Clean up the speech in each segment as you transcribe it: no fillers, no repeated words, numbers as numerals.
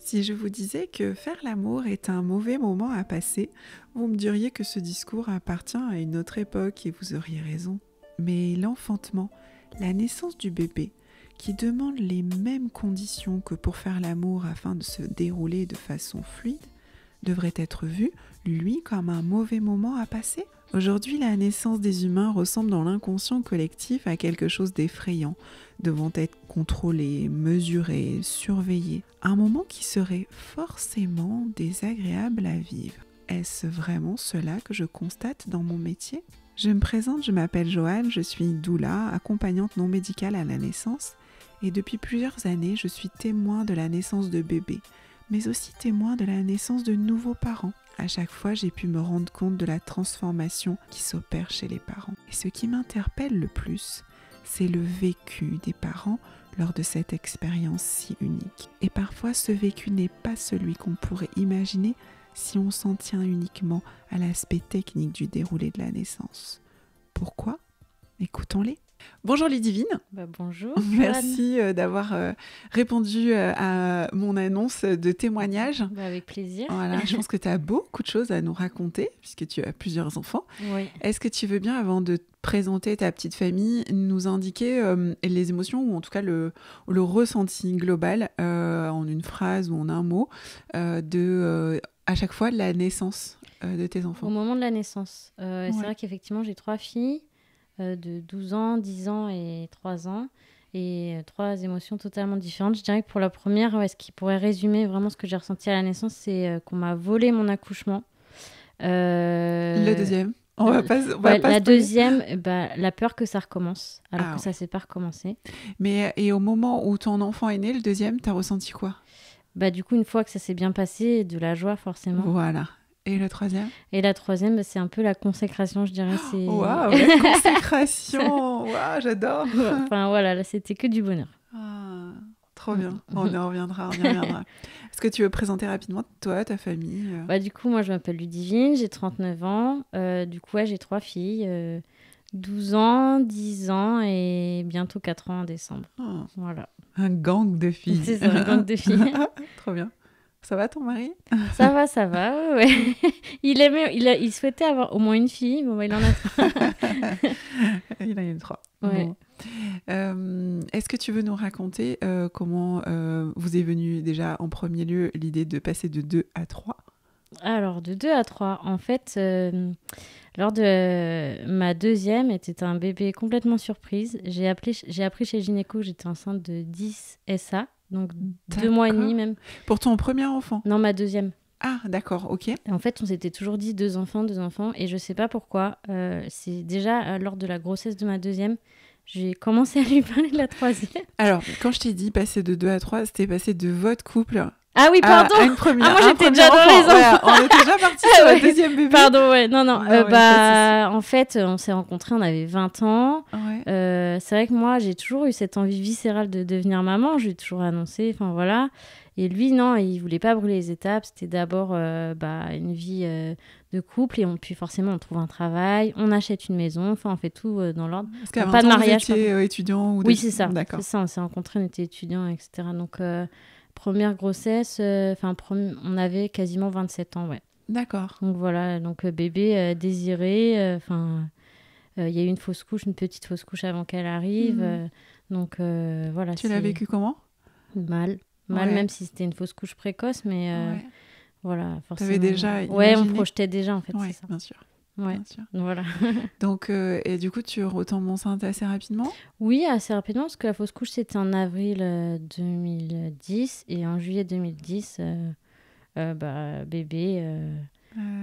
Si je vous disais que faire l'amour est un mauvais moment à passer, vous me diriez que ce discours appartient à une autre époque et vous auriez raison. Mais l'enfantement, la naissance du bébé, qui demande les mêmes conditions que pour faire l'amour afin de se dérouler de façon fluide, devrait être vu, lui, comme un mauvais moment à passer ? Aujourd'hui, la naissance des humains ressemble dans l'inconscient collectif à quelque chose d'effrayant, devant être contrôlé, mesuré, surveillé. Un moment qui serait forcément désagréable à vivre. Est-ce vraiment cela que je constate dans mon métier ? Je me présente, je m'appelle Joanne, je suis doula, accompagnante non médicale à la naissance, et depuis plusieurs années, je suis témoin de la naissance de bébés, mais aussi témoin de la naissance de nouveaux parents. À chaque fois, j'ai pu me rendre compte de la transformation qui s'opère chez les parents. Et ce qui m'interpelle le plus, c'est le vécu des parents lors de cette expérience si unique. Et parfois, ce vécu n'est pas celui qu'on pourrait imaginer si on s'en tient uniquement à l'aspect technique du déroulé de la naissance. Pourquoi ? Écoutons-les. Bonjour Ludivine. Bonjour. Merci d'avoir répondu à mon annonce de témoignage. Avec plaisir. Voilà, je pense que tu as beaucoup de choses à nous raconter puisque tu as plusieurs enfants. Oui. Est-ce que tu veux bien, avant de présenter ta petite famille, nous indiquer les émotions ou en tout cas le ressenti global en une phrase ou en un mot à chaque fois de la naissance de tes enfants ? Au moment de la naissance. C'est vrai qu'effectivement, j'ai 3 filles. De 12 ans, 10 ans et 3 ans, et 3 émotions totalement différentes. Je dirais que pour la première, ce qui pourrait résumer vraiment ce que j'ai ressenti à la naissance, c'est qu'on m'a volé mon accouchement. Le deuxième, la deuxième, la peur que ça recommence, alors que ça ne s'est pas recommencé. Mais et au moment où ton enfant est né, le deuxième, tu as ressenti quoi ? Du coup, une fois que ça s'est bien passé, de la joie forcément. Voilà. Et le troisième ? Et la troisième, c'est un peu la consécration, je dirais. Waouh, la consécration. Waouh, j'adore. Enfin voilà, là, c'était que du bonheur. Ah, trop bien. On y reviendra. Est-ce que tu veux présenter rapidement toi, ta famille ? Du coup, moi, je m'appelle Ludivine, j'ai 39 ans. Du coup, j'ai 3 filles, 12 ans, 10 ans et bientôt 4 ans en décembre. Oh. Voilà. Un gang de filles. C'est ça, un gang de filles. Trop bien. Ça va ton mari ? Ça va, ouais. Il souhaitait avoir au moins une fille, il en a 3. Il en a eu 3. Ouais. Bon. Est-ce que tu veux nous raconter comment vous est venue déjà en premier lieu l'idée de passer de 2 à 3 ? Alors, de 2 à 3, en fait, lors de ma deuxième, était un bébé complètement surprise. J'ai appris chez le gynéco que j'étais enceinte de 10 SA. Donc 2 mois et demi même. Pour ton premier enfant ? Non, ma deuxième. Ah, d'accord, ok. Et en fait, on s'était toujours dit 2 enfants. Et je sais pas pourquoi. C'est déjà lors de la grossesse de ma deuxième, j'ai commencé à lui parler de la troisième. Alors, quand je t'ai dit passer de 2 à 3, c'était passer de votre couple... Ah oui, pardon. À une première, moi, j'étais déjà dans les enfants. Ouais, on était déjà partis sur le deuxième bébé. Pardon, ouais. Non. En fait, on s'est rencontrés, on avait 20 ans. Ouais. C'est vrai que moi, j'ai toujours eu cette envie viscérale de devenir maman. Je lui ai toujours annoncé, enfin voilà. Et lui, non, il voulait pas brûler les étapes. C'était d'abord une vie de couple. Et puis forcément, on trouve un travail, on achète une maison. Enfin, on fait tout dans l'ordre. Parce qu'à 20 pas de ans, mariage. Vous étiez étudiant ou Oui, c'est ça. D'accord. C'est ça, on s'est rencontrés, on était étudiants, etc. Donc... première grossesse, on avait quasiment 27 ans, ouais. D'accord. Donc voilà, débé désiré, il y a eu une petite fausse couche avant qu'elle arrive. Donc voilà. Tu l'as vécu comment ? Mal, même si c'était une fausse couche précoce, mais voilà, forcément. T'avais déjà imaginé ? Ouais, on projetait déjà en fait, c'est ça. Bien sûr. Ouais, bien sûr. Voilà. Donc, et du coup, tu retombes enceinte assez rapidement ? Oui, assez rapidement, parce que la fausse couche, c'était en avril 2010, et en juillet 2010, bébé,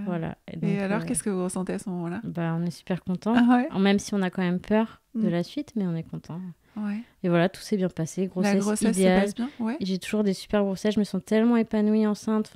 voilà. Et alors, qu'est-ce que vous ressentez à ce moment-là ? On est super contents, ouais. même si on a quand même peur de la suite, mais on est contents. Ouais. Et voilà, tout s'est bien passé, la grossesse idéale. se passe bien, ouais. J'ai toujours des super grossesses, je me sens tellement épanouie enceinte,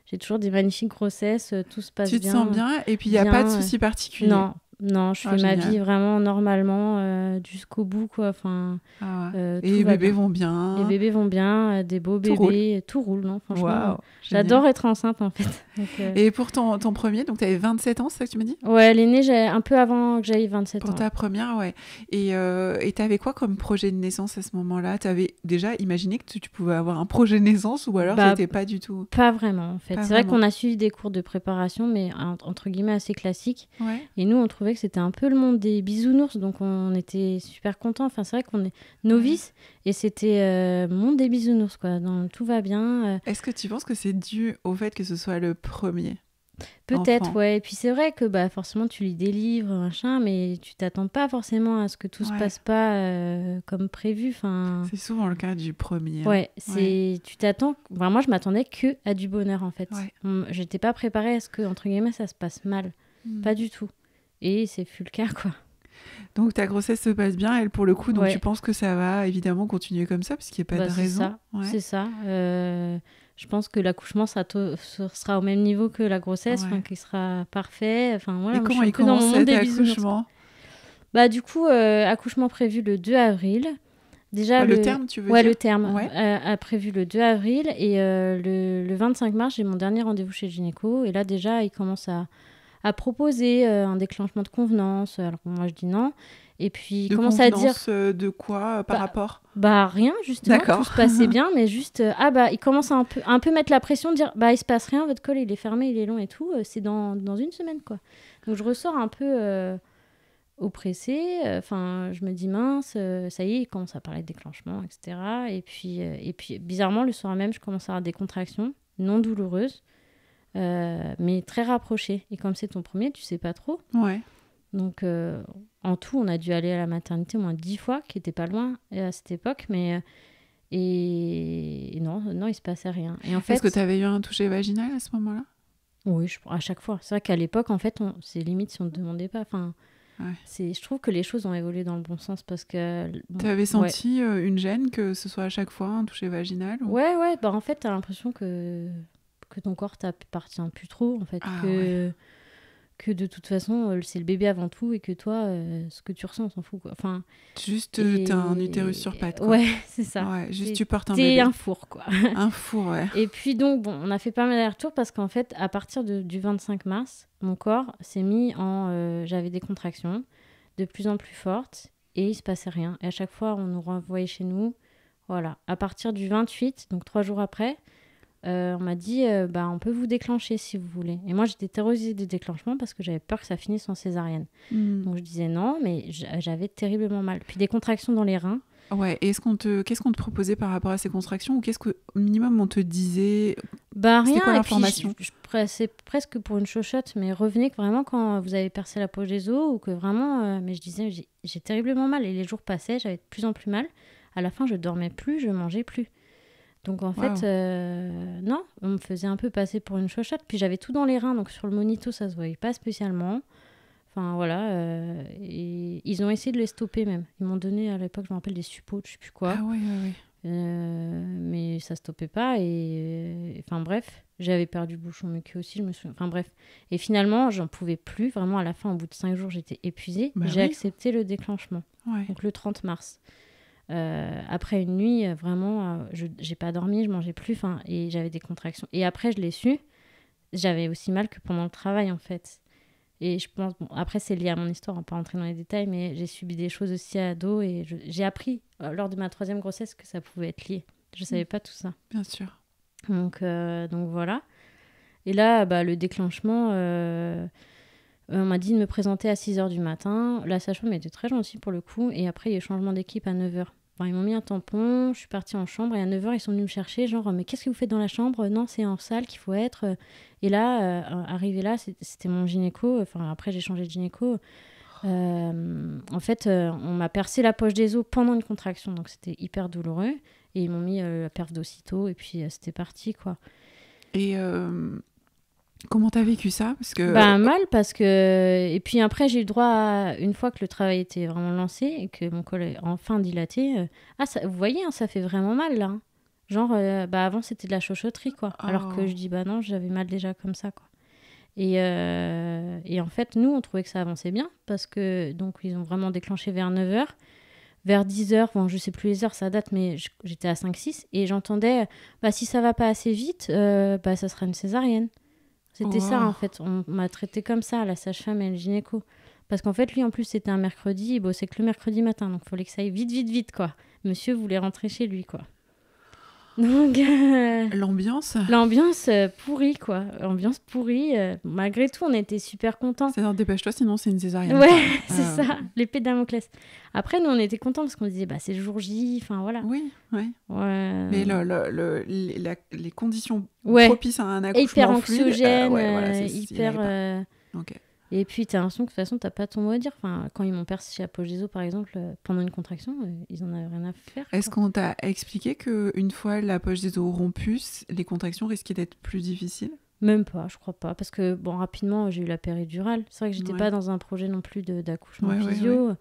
j'ai toujours des magnifiques grossesses, tout se passe bien. Tu te sens bien, et puis il n'y a pas de soucis particuliers. Non, Non, je fais ma génial. vie vraiment normalement jusqu'au bout, quoi. Enfin, Ah ouais. tout Et les va bébés bien. vont Les bien. bébés vont bien, des beaux Tout roule. bébés, tout roule, non? Franchement, Waouh, j'adore génial. être enceinte, en fait. Donc, Et pour ton premier, donc tu avais 27 ans, c'est ça que tu m'as dit? ouais, l'aîné, j'ai un peu avant que j'aille 27 Pour ans. ta première, ouais. Et t'avais quoi comme projet de naissance à ce moment-là? T'avais déjà imaginé que tu pouvais avoir un projet de naissance ou alors Bah, c'était pas du tout? pas vraiment, en fait. Pas C'est vrai vraiment. qu'on a suivi des cours de préparation, mais entre guillemets assez classiques. Ouais. Et nous, on trouvait que c'était un peu le monde des bisounours, donc on était super contents. Enfin, c'est vrai qu'on est novices, et c'était le monde des bisounours, quoi. Tout va bien. Est-ce que tu penses que c'est dû au fait que ce soit le premier Peut-être, enfant? ouais. Et puis c'est vrai que bah, forcément, tu lis des livres, machin, mais tu t'attends pas forcément à ce que tout se Ouais. passe pas comme prévu. Enfin, C'est souvent le cas du premier. ouais, tu t'attends. Enfin, moi, je m'attendais que à du bonheur, en fait. Ouais. J'étais pas préparée à ce que, entre guillemets, ça se passe mal. Pas du tout. Et c'est fut le cas, quoi. Donc ta grossesse se passe bien, elle pour le coup, donc Ouais. tu penses que ça va évidemment continuer comme ça, parce qu'il n'y a pas de C'est raison. ça. Ouais. C'est ça. Je pense que l'accouchement sera au même niveau que la grossesse, Ouais. qu'il sera parfait. Enfin, voilà, Et moi, comment je suis il un peu dans mon commence monde cet des bisounours. accouchement? Bah, du coup, accouchement prévu le 2 avril. Déjà, Le terme, tu veux ouais, dire? le terme Ouais. a prévu le 2 avril. Et le 25 mars, j'ai mon dernier rendez-vous chez le gynéco. Et là, déjà, il commence à proposer un déclenchement de convenance. Alors, moi, je dis non. Et puis, il De commence à dire... convenance de quoi par rapport? Bah, rien, justement. D'accord. Tout se passait bien, mais juste... il commence à un peu mettre la pression, de dire, bah, il se passe rien, votre col, il est fermé, il est long et tout. C'est dans une semaine, quoi. Donc, je ressors un peu... oppressée, enfin je me dis mince, ça y est, il commence à parler de déclenchement, etc. Et puis bizarrement le soir même, je commence à avoir des contractions non douloureuses, mais très rapprochées. Et comme c'est ton premier, tu sais pas trop. Ouais. Donc en tout, on a dû aller à la maternité au moins 10 fois, qui était pas loin à cette époque, mais et non, il se passait rien. Et en fait, Est-ce que tu avais eu un toucher vaginal à ce moment-là? Oui, à chaque fois. C'est vrai qu'à l'époque, en fait, c'est limite si on ne demandait pas. Enfin, ouais. je trouve que les choses ont évolué dans le bon sens parce que... Tu avais senti une gêne que ce soit à chaque fois un toucher vaginal ou... Ouais. Bah, en fait, tu as l'impression que ton corps t'appartient plus trop, en fait. Que de toute façon, c'est le bébé avant tout et que toi, ce que tu ressens, on s'en fout, quoi. Enfin, juste, t'as un utérus sur pattes, quoi. Ouais, c'est ça. Ouais, juste tu portes un bébé. T'es un four, quoi. Un four, ouais. Et puis donc, bon, on a fait pas mal d'allers-retours parce qu'en fait, à partir du 25 mars, mon corps s'est mis en... j'avais des contractions de plus en plus fortes et il se passait rien. Et à chaque fois, on nous renvoyait chez nous. Voilà. À partir du 28, donc 3 jours après, on m'a dit, on peut vous déclencher si vous voulez. Et moi, j'étais terrorisée du déclenchement parce que j'avais peur que ça finisse en césarienne. Donc je disais non, mais j'avais terriblement mal. Puis des contractions dans les reins. Ouais, et qu'est-ce qu'on te proposait par rapport à ces contractions ou qu'est-ce qu'au minimum on te disait? Bah rien, c'était quoi et puis l'information? c'est presque pour une chochotte, mais revenez vraiment quand vous avez percé la poche des os ou que vraiment... mais je disais, j'ai terriblement mal et les jours passaient, j'avais de plus en plus mal. À la fin, je dormais plus, je mangeais plus. Donc en fait, non, on me faisait un peu passer pour une chochotte. Puis j'avais tout dans les reins, donc sur le monito, ça se voyait pas spécialement. Enfin voilà, et ils ont essayé de les stopper même. Ils m'ont donné à l'époque, je me rappelle, des suppos, je sais plus quoi. Ah ouais. Mais ça stoppait pas et enfin bref, j'avais perdu le bouchon muqueux aussi, je me souviens. Enfin bref, et finalement j'en pouvais plus. Vraiment à la fin, au bout de 5 jours, j'étais épuisée. J'ai accepté le déclenchement. Donc le 30 mars. Après une nuit, vraiment, j'ai pas dormi, je mangeais plus, et j'avais des contractions. Et après, je l'ai su, j'avais aussi mal que pendant le travail, en fait. Et je pense, après, c'est lié à mon histoire, on va pas rentrer dans les détails, mais j'ai subi des choses aussi à dos et j'ai appris lors de ma 3e grossesse que ça pouvait être lié. Je savais pas tout ça. Bien sûr. Donc voilà. Et là, le déclenchement... on m'a dit de me présenter à 6h du matin. La sage-femme était très gentille pour le coup. Et après, il y a eu changement d'équipe à 9h. Ils m'ont mis un tampon, je suis partie en chambre et à 9h, ils sont venus me chercher, genre, mais qu'est-ce que vous faites dans la chambre? Non, c'est en salle qu'il faut être. Et là, arrivé là, c'était mon gynéco. Enfin, après, j'ai changé de gynéco. En fait, on m'a percé la poche des os pendant une contraction, donc c'était hyper douloureux. Et ils m'ont mis la perf d'aussitôt et puis c'était parti, quoi. Et... comment t'as vécu ça? Parce que... mal parce que... Et puis après, j'ai eu le droit à... Une fois que le travail était vraiment lancé et que mon col est enfin dilaté... vous voyez, ça fait vraiment mal, là. Genre, avant, c'était de la chochoterie, quoi. Alors que je dis, non, j'avais mal déjà comme ça, quoi. Et en fait, nous, on trouvait que ça avançait bien parce que donc ils ont vraiment déclenché vers 9h. Vers 10h, bon, je sais plus les heures, ça date, mais j'étais à 5-6 et j'entendais, si ça va pas assez vite, ça sera une césarienne. C'était ça, en fait. On m'a traité comme ça, la sage-femme et le gynéco. Parce qu'en fait, lui, en plus, c'était un mercredi, il bossait que le mercredi matin, donc il fallait que ça aille vite, vite, vite, quoi. Monsieur voulait rentrer chez lui, quoi. Donc, l'ambiance pourrie, quoi. Ambiance pourrie. Malgré tout, on était super contents. C'est-à-dire, dépêche-toi, sinon c'est une césarienne. Ouais, c'est ça, l'épée de Damoclès. Après, nous, on était contents parce qu'on disait, c'est le jour J, enfin voilà. Oui, oui. Ouais. Mais les conditions propices à un accouchement hyper anxiogène, hyper... Ok. Et puis, t'as l'impression que de toute façon, t'as pas ton mot à dire. Enfin, quand ils m'ont percé chez Apogéso, par exemple, pendant une contraction, ils en avaient rien à faire. Est-ce qu'on t'a expliqué qu'une fois la poche des os rompue, les contractions risquaient d'être plus difficiles ? Même pas, je crois pas. Parce que, rapidement, j'ai eu la péridurale. C'est vrai que j'étais pas dans un projet non plus d'accouchement physio. Ouais.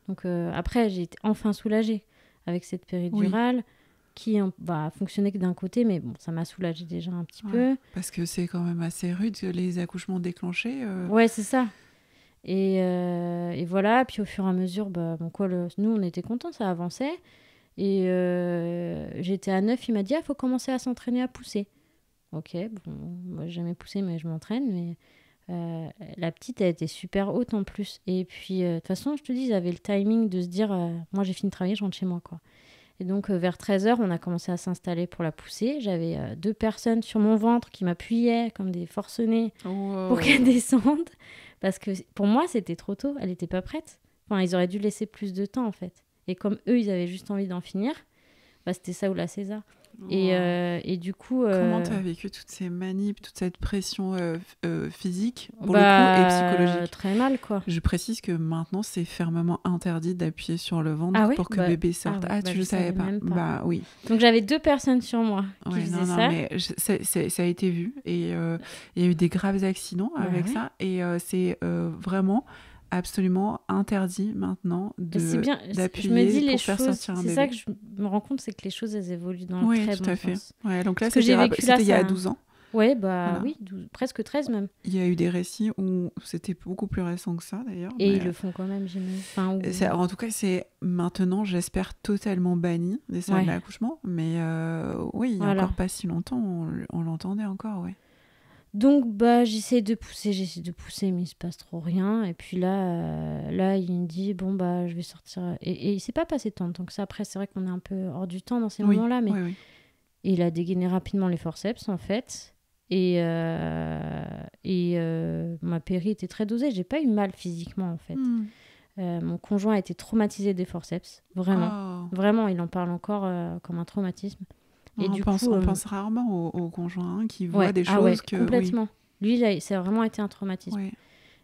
Donc, après, j'ai été enfin soulagée avec cette péridurale qui fonctionnait que d'un côté, mais bon, ça m'a soulagée déjà un petit peu. Parce que c'est quand même assez rude, les accouchements déclenchés. Ouais, c'est ça. Et voilà, puis au fur et à mesure, nous, on était contents, ça avançait. Et j'étais à 9, il m'a dit, faut commencer à s'entraîner à pousser. Ok, bon, moi, j'ai jamais poussé, mais je m'entraîne. Mais la petite, elle était super haute en plus. Et puis, de toute façon, je te dis, ils avaient le timing de se dire, moi, j'ai fini de travailler, je rentre chez moi, quoi. Et donc, vers 13h, on a commencé à s'installer pour la pousser. J'avais 2 personnes sur mon ventre qui m'appuyaient comme des forcenés pour qu'elle descende. Parce que pour moi, c'était trop tôt. Elle n'était pas prête. Enfin, ils auraient dû laisser plus de temps, en fait. Et comme eux, ils avaient juste envie d'en finir, c'était ça ou la César. Et du coup... Comment tu as vécu toutes ces manips, toute cette pression physique, pour le coup, et psychologique ? Très mal, quoi. Je précise que maintenant, c'est fermement interdit d'appuyer sur le ventre pour que bébé sorte. Tu ne savais pas. Oui. Donc, j'avais 2 personnes sur moi qui faisaient ça. Mais ça a été vu. Et il y a eu des graves accidents avec ça. Et c'est vraiment... absolument interdit maintenant d'appuyer pour faire sortir un bébé. C'est ça que je me rends compte, c'est que les choses, elles évoluent dans le très bon sens. Oui, tout à fait. Ouais, donc là, c'était il y a 12 ans. Ouais, oui, presque 13 même. Il y a eu des récits où c'était beaucoup plus récent que ça, d'ailleurs. Et ils le font quand même, j'imagine. En tout cas, c'est maintenant, j'espère, totalement banni des salles d'accouchement. Mais il y a encore pas si longtemps, on l'entendait encore, ouais. Donc, j'essaie de pousser, mais il se passe trop rien. Et puis là il me dit, je vais sortir. Et il s'est pas passé tant de temps que ça. Après, c'est vrai qu'on est un peu hors du temps dans ces moments-là. Mais il a dégainé rapidement les forceps, en fait. Et ma péri était très dosée. J'ai pas eu mal physiquement, en fait. Mon conjoint a été traumatisé des forceps. Vraiment. Vraiment, il en parle encore comme un traumatisme. Et on pense rarement aux conjoints qui voient des choses que... complètement. Lui, ça a vraiment été un traumatisme.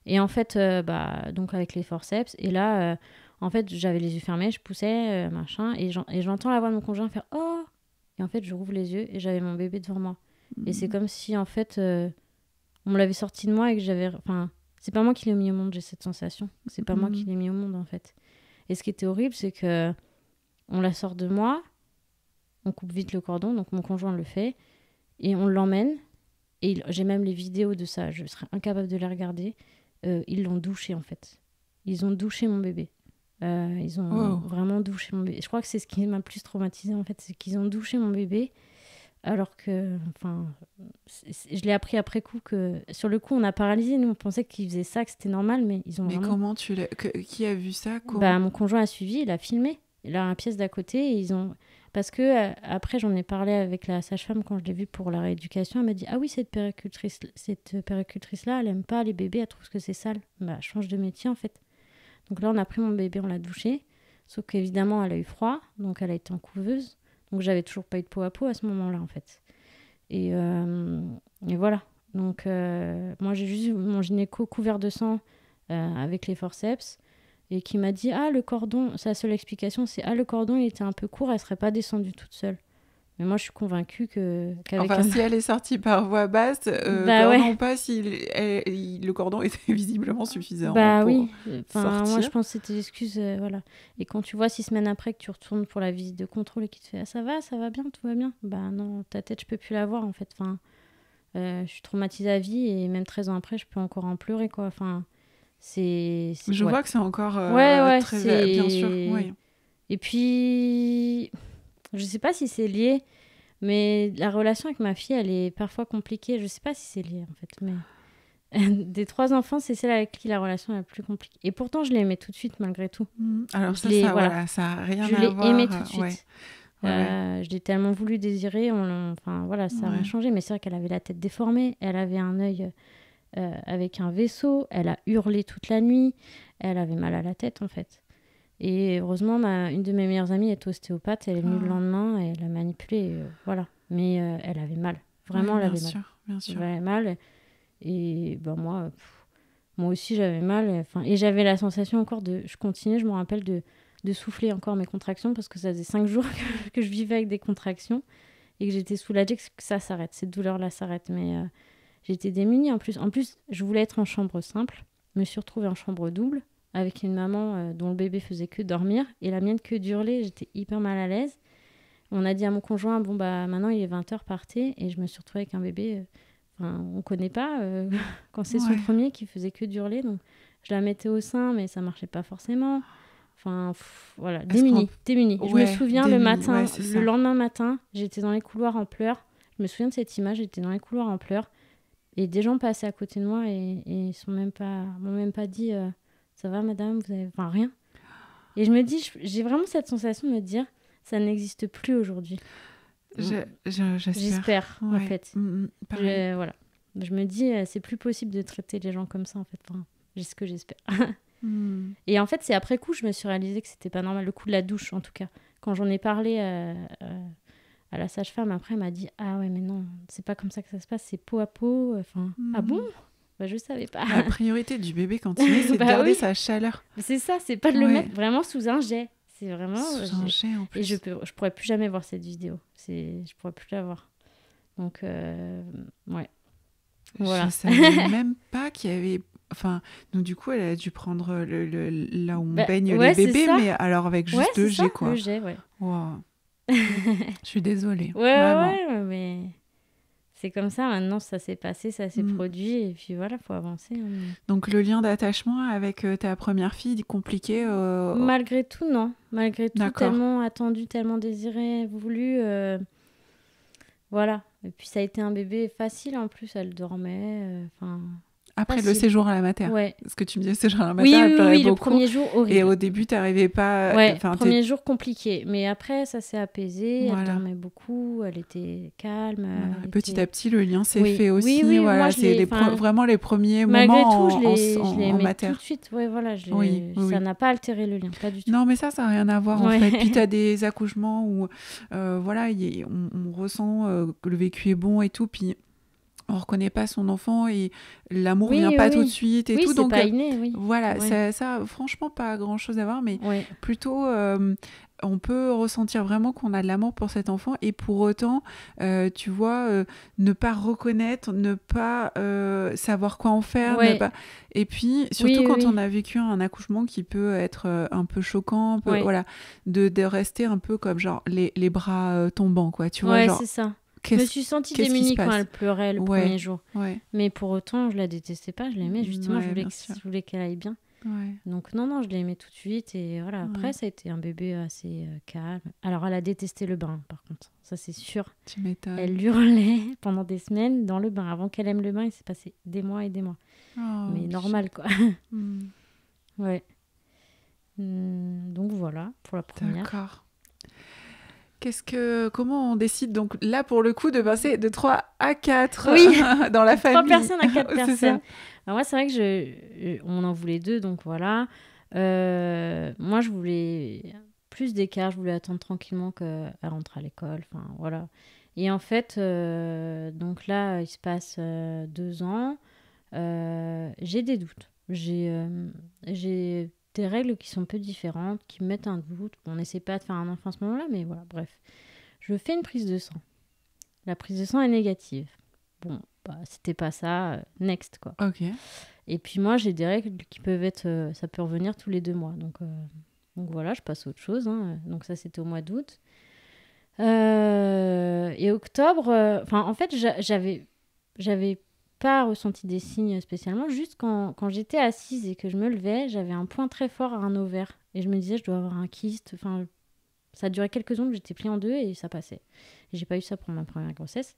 Et en fait, donc avec les forceps, et là, en fait, j'avais les yeux fermés, je poussais, machin, et j'entends la voix de mon conjoint faire « Oh !» Et en fait, je rouvre les yeux et j'avais mon bébé devant moi. Et c'est comme si, en fait, on me l'avait sorti de moi et que j'avais... Enfin, c'est pas moi qui l'ai mis au monde, j'ai cette sensation. C'est pas moi qui l'ai mis au monde, en fait. Et ce qui était horrible, c'est que on la sort de moi, on coupe vite le cordon, donc mon conjoint le fait, et on l'emmène, et j'ai même les vidéos de ça, je serais incapable de les regarder. Ils l'ont douché, en fait. Ils ont douché mon bébé. Ils ont vraiment douché mon bébé. Je crois que c'est ce qui m'a le plus traumatisée, en fait, c'est qu'ils ont douché mon bébé, alors que, je l'ai appris après coup que, sur le coup, on a paralysé, nous, on pensait qu'ils faisaient ça, que c'était normal, mais ils ont Mais vraiment... comment qui a vu ça ? Mon conjoint a suivi, il a filmé, il a la pièce d'à côté, et ils ont... Parce que après, j'en ai parlé avec la sage-femme quand je l'ai vue pour la rééducation. Elle m'a dit « Ah oui, cette péricultrice-là, elle aime pas les bébés, elle trouve que c'est sale. » Change de métier, en fait. Donc là, on a pris mon bébé, on l'a douché. Sauf qu'évidemment, elle a eu froid, donc elle a été en couveuse. Donc j'avais toujours pas eu de peau à peau à ce moment-là, en fait. Et voilà. Donc moi, j'ai juste mon gynéco couvert de sang avec les forceps. Et qui m'a dit, le cordon, sa seule explication, c'est, le cordon, il était un peu court, elle serait pas descendue toute seule. Mais moi, je suis convaincue qu'avec si elle est sortie par voie basse, non pas si le cordon était visiblement suffisant pour sortir. Moi, je pense que c'était l'excuse, voilà. Et quand tu vois 6 semaines après que tu retournes pour la visite de contrôle et qu'il te fait, ça va bien, tout va bien. Non, ta tête, je peux plus la voir, en fait. Je suis traumatisée à vie et même 13 ans après, je peux encore en pleurer, quoi. Enfin, Je vois que c'est encore ouais, très... Bien sûr, oui. Et puis, je sais pas si c'est lié, mais la relation avec ma fille, elle est parfois compliquée. Je sais pas si c'est lié, en fait, mais... Des 3 enfants, c'est celle avec qui la relation est la plus compliquée. Et pourtant, je l'ai aimée tout de suite, malgré tout. Alors ça a rien je à l'ai voir. aimée tout de suite. Ouais. Ouais. Je l'ai tellement voulu désirer. Enfin, voilà, ça n'a rien changé. Mais c'est vrai qu'elle avait la tête déformée. Elle avait un œil avec un vaisseau. Elle a hurlé toute la nuit. Elle avait mal à la tête, en fait. Et heureusement, une de mes meilleures amies est ostéopathe. Elle est venue le lendemain et elle a manipulé. Voilà. Mais elle avait mal. Vraiment, elle avait mal. Bien sûr. Elle avait mal. Et ben moi aussi, j'avais mal. Et j'avais la sensation encore je continuais, je me rappelle, de souffler encore mes contractions parce que ça faisait 5 jours que je vivais avec des contractions et que j'étais soulagée que ça s'arrête, cette douleur-là s'arrête. Mais j'étais démunie en plus. En plus, je voulais être en chambre simple. Je me suis retrouvée en chambre double avec une maman dont le bébé faisait que dormir et la mienne que d'hurler. J'étais hyper mal à l'aise. On a dit à mon conjoint, bon, bah maintenant il est 20h, partez. Et je me suis retrouvée avec un bébé... on connaît pas quand c'est son premier qui faisait que d'hurler, donc je la mettais au sein, mais ça marchait pas forcément. Enfin, voilà, démunie. Je me souviens le lendemain matin, j'étais dans les couloirs en pleurs. Je me souviens de cette image, j'étais dans les couloirs en pleurs et des gens passaient à côté de moi et ils m'ont même pas dit ça va madame, vous avez... Enfin, rien. Et je me dis, j'ai vraiment cette sensation de me dire ça n'existe plus aujourd'hui. J'espère, en fait. Voilà. Je me dis, c'est plus possible de traiter les gens comme ça, en fait. Enfin, c'est ce que j'espère. Et en fait, c'est après coup, je me suis réalisé que c'était pas normal. Le coup de la douche, en tout cas. Quand j'en ai parlé à la sage-femme, après, elle m'a dit, ah ouais, mais non, c'est pas comme ça que ça se passe, c'est peau à peau. Enfin, ah bon ? Bah, je savais pas. La priorité du bébé quand il est, c'est de garder sa chaleur. C'est ça, c'est pas de le mettre vraiment sous un jet. C'est vraiment... Sous un jet, en plus. Et je pourrais plus jamais voir cette vidéo. Je pourrais plus la voir. Donc, ouais. Voilà. Je savais même pas qu'il y avait... Enfin, donc du coup, elle a dû prendre là où on baigne les bébés, mais alors avec juste 2 jets, quoi. Le jet, ouais. Wow. Je suis désolée. Ouais, mais... C'est comme ça, maintenant, ça s'est passé, ça s'est produit, et puis voilà, faut avancer. Donc, le lien d'attachement avec ta première fille, compliqué Malgré tout, non. Malgré tout, tellement attendu, tellement désiré, voulu. Voilà. Et puis, ça a été un bébé facile, en plus, elle dormait. Après le séjour à la mater. Ouais. Ce que tu me disais, séjour à la mater, elle pleurait beaucoup. Le premier jour, horrible. Et au début, tu n'arrivais pas... Premier jour compliqué. Mais après, ça s'est apaisé. Elle dormait beaucoup. Elle était calme. Petit à petit, le lien s'est fait aussi. Oui, voilà, moi, c'est vraiment les premiers malgré moments tout, je l'ai aimé mater. tout de suite. Ouais, voilà, ça n'a pas altéré le lien, pas du tout. Non, mais ça n'a rien à voir, en fait. Puis, tu as des accouchements où on ressent que le vécu est bon et tout. Puis... on reconnaît pas son enfant et l'amour vient pas tout de suite et tout, donc pas inné, voilà, ça franchement pas grand chose à voir, mais plutôt on peut ressentir vraiment qu'on a de l'amour pour cet enfant et pour autant tu vois ne pas reconnaître, ne pas savoir quoi en faire, et puis surtout quand on a vécu un accouchement qui peut être un peu choquant, voilà, de rester un peu comme genre les bras tombants, quoi, tu vois, genre c'est ça. Je me suis sentie démunie quand elle pleurait le premier jour. Mais pour autant, je la détestais pas, je l'aimais. Justement, je voulais qu'elle aille bien. Donc non, je l'ai aimée tout de suite. Et voilà, après, ça a été un bébé assez calme. Alors, elle a détesté le bain, par contre. Ça, c'est sûr. Tu m'étonnes. Elle hurlait pendant des semaines dans le bain. Avant qu'elle aime le bain, il s'est passé des mois et des mois. Mais normal, quoi. Ouais. Donc voilà, pour la première. D'accord. Comment on décide donc là pour le coup de passer de 3 à 4 dans la famille 3 personnes à 4 personnes. Alors moi c'est vrai que on en voulait 2 donc voilà. Moi je voulais plus d'écart, je voulais attendre tranquillement qu'elle rentre à l'école, enfin voilà. Et en fait donc là il se passe 2 ans, j'ai des doutes. J'ai des règles qui sont un peu différentes, qui me mettent un doute. On n'essaie pas de faire un enfant à ce moment-là, mais voilà, bref. Je fais une prise de sang. La prise de sang est négative. Bon, c'était pas ça. Next, quoi. Ok. Et puis moi, j'ai des règles qui peuvent être... ça peut revenir tous les 2 mois. Donc voilà, je passe à autre chose. Donc ça, c'était au mois d'août. Et octobre... en fait, j'avais pas ressenti des signes spécialement. Juste quand j'étais assise et que je me levais, j'avais un point très fort à un ovaire. Et je me disais, je dois avoir un kyste. Enfin, ça a duré quelques secondes, j'étais pliée en deux et ça passait. Et j'ai pas eu ça pour ma première grossesse.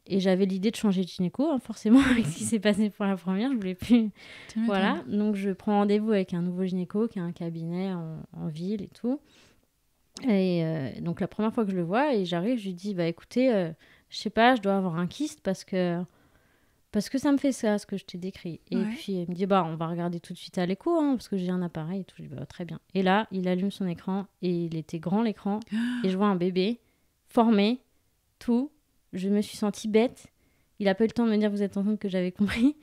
Et j'avais l'idée de changer de gynéco, hein, forcément, avec ce qui s'est passé pour la première. Je voulais plus. Voilà. Donc, je prends rendez-vous avec un nouveau gynéco qui a un cabinet en ville et tout. Et donc, la première fois que je le vois, et j'arrive, je lui dis, bah écoutez, je sais pas, je dois avoir un kyste parce que ça me fait ça, ce que je t'ai décrit. Et puis, il me dit, bah on va regarder tout de suite à l'écho, hein, parce que j'ai un appareil et tout. Je dis, bah très bien. Et là, il allume son écran et il était grand l'écran. Et je vois un bébé formé, tout. Je me suis sentie bête. Il a pas eu le temps de me dire, vous êtes enceinte, que j'avais compris.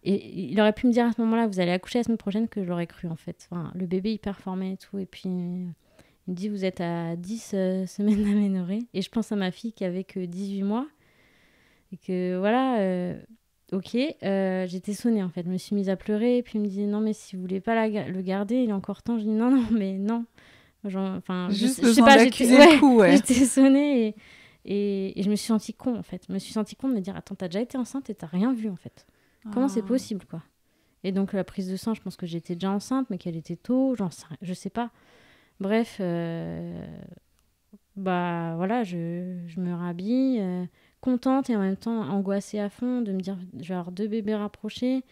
Et il aurait pu me dire à ce moment-là, vous allez accoucher la semaine prochaine, que j'aurais cru en fait. Enfin, le bébé hyper formé et tout. Et puis, il me dit, vous êtes à 10 semaines d'aménorrhée. Et je pense à ma fille qui avait que 18 mois. Et que voilà, ok, j'étais sonnée en fait. Je me suis mise à pleurer. Et puis il me dit, non, mais si vous voulez pas le garder, il est encore temps. Je dis, non, mais non. Enfin, je sais pas, j'étais sonnée et je me suis sentie con en fait. Je me suis sentie con de me dire, attends, t'as déjà été enceinte et t'as rien vu en fait. Comment c'est possible quoi? Et donc la prise de sang, je pense que j'étais déjà enceinte, mais qu'elle était tôt, je sais pas. Bref, bah voilà, je me rhabille, contente et en même temps angoissée à fond de me dire, je vais avoir 2 bébés rapprochés.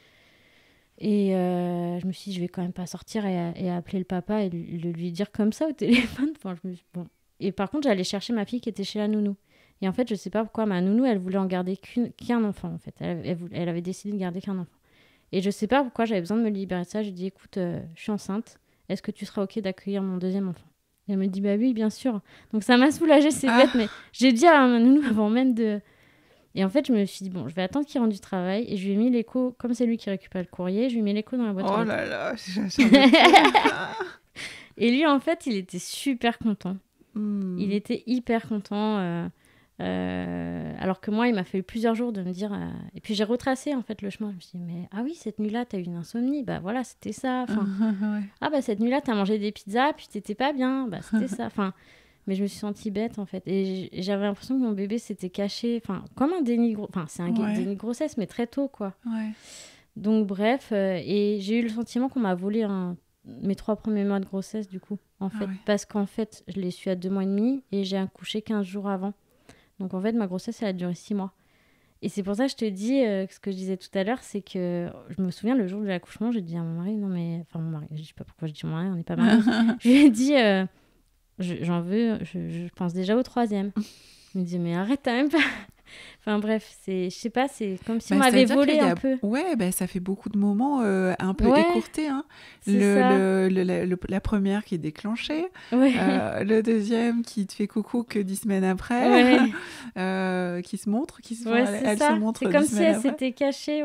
Et je me suis dit, je vais quand même pas sortir et appeler le papa et lui dire comme ça au téléphone. Enfin, bon. Et par contre, j'allais chercher ma fille qui était chez la nounou. Et en fait, je sais pas pourquoi, ma nounou, elle voulait en garder qu'un enfant, en fait. Elle avait décidé de garder qu'un enfant. Et je sais pas pourquoi, j'avais besoin de me libérer de ça. J'ai dit, écoute, je suis enceinte. Est-ce que tu seras OK d'accueillir mon 2e enfant? Et elle me dit, bah oui, bien sûr. Donc ça m'a soulagée, c'est bête, mais j'ai dit à ma nounou avant même de... Et en fait, je me suis dit, bon, je vais attendre qu'il rentre du travail. Et je lui ai mis l'écho, comme c'est lui qui récupère le courrier, je lui ai mis l'écho dans la boîte aux lettres. Oh là là, j'ai Et lui, en fait, il était super content. Il était hyper content. Alors que moi, il m'a fallu plusieurs jours de me dire... Et puis j'ai retracé, en fait, le chemin. Je me suis dit, mais ah oui, cette nuit-là, t'as eu une insomnie. Bah voilà, c'était ça. Enfin, ah bah cette nuit-là, t'as mangé des pizzas, puis t'étais pas bien. Bah c'était ça. Enfin... Mais je me suis sentie bête, en fait. Et j'avais l'impression que mon bébé s'était caché. Enfin, comme un déni... Enfin, c'est un déni de grossesse, mais très tôt, quoi. Donc, bref. Et j'ai eu le sentiment qu'on m'a volé mes 3 premiers mois de grossesse, du coup. En fait. Parce qu'en fait, je l'ai su à 2 mois et demi et j'ai accouché 15 jours avant. Donc, en fait, ma grossesse, elle a duré 6 mois. Et c'est pour ça que je te dis, ce que je disais tout à l'heure, c'est que je me souviens, le jour de l'accouchement, j'ai dit à mon mari, non mais... Enfin, mon mari, je sais pas pourquoi je dis mon mari, on n'est pas mariés. Je lui ai dit... j'en veux, je pense déjà au 3e. Je me disais, mais arrête, t'as même pas... Enfin bref, je sais pas, c'est comme si on m'avait volé un peu. Ouais, ça fait beaucoup de moments un peu écourtés. Hein. La première qui est déclenchée, le 2e qui te fait coucou que 10 semaines après, qui se montre, elle se montre. C'est comme si elle s'était cachée,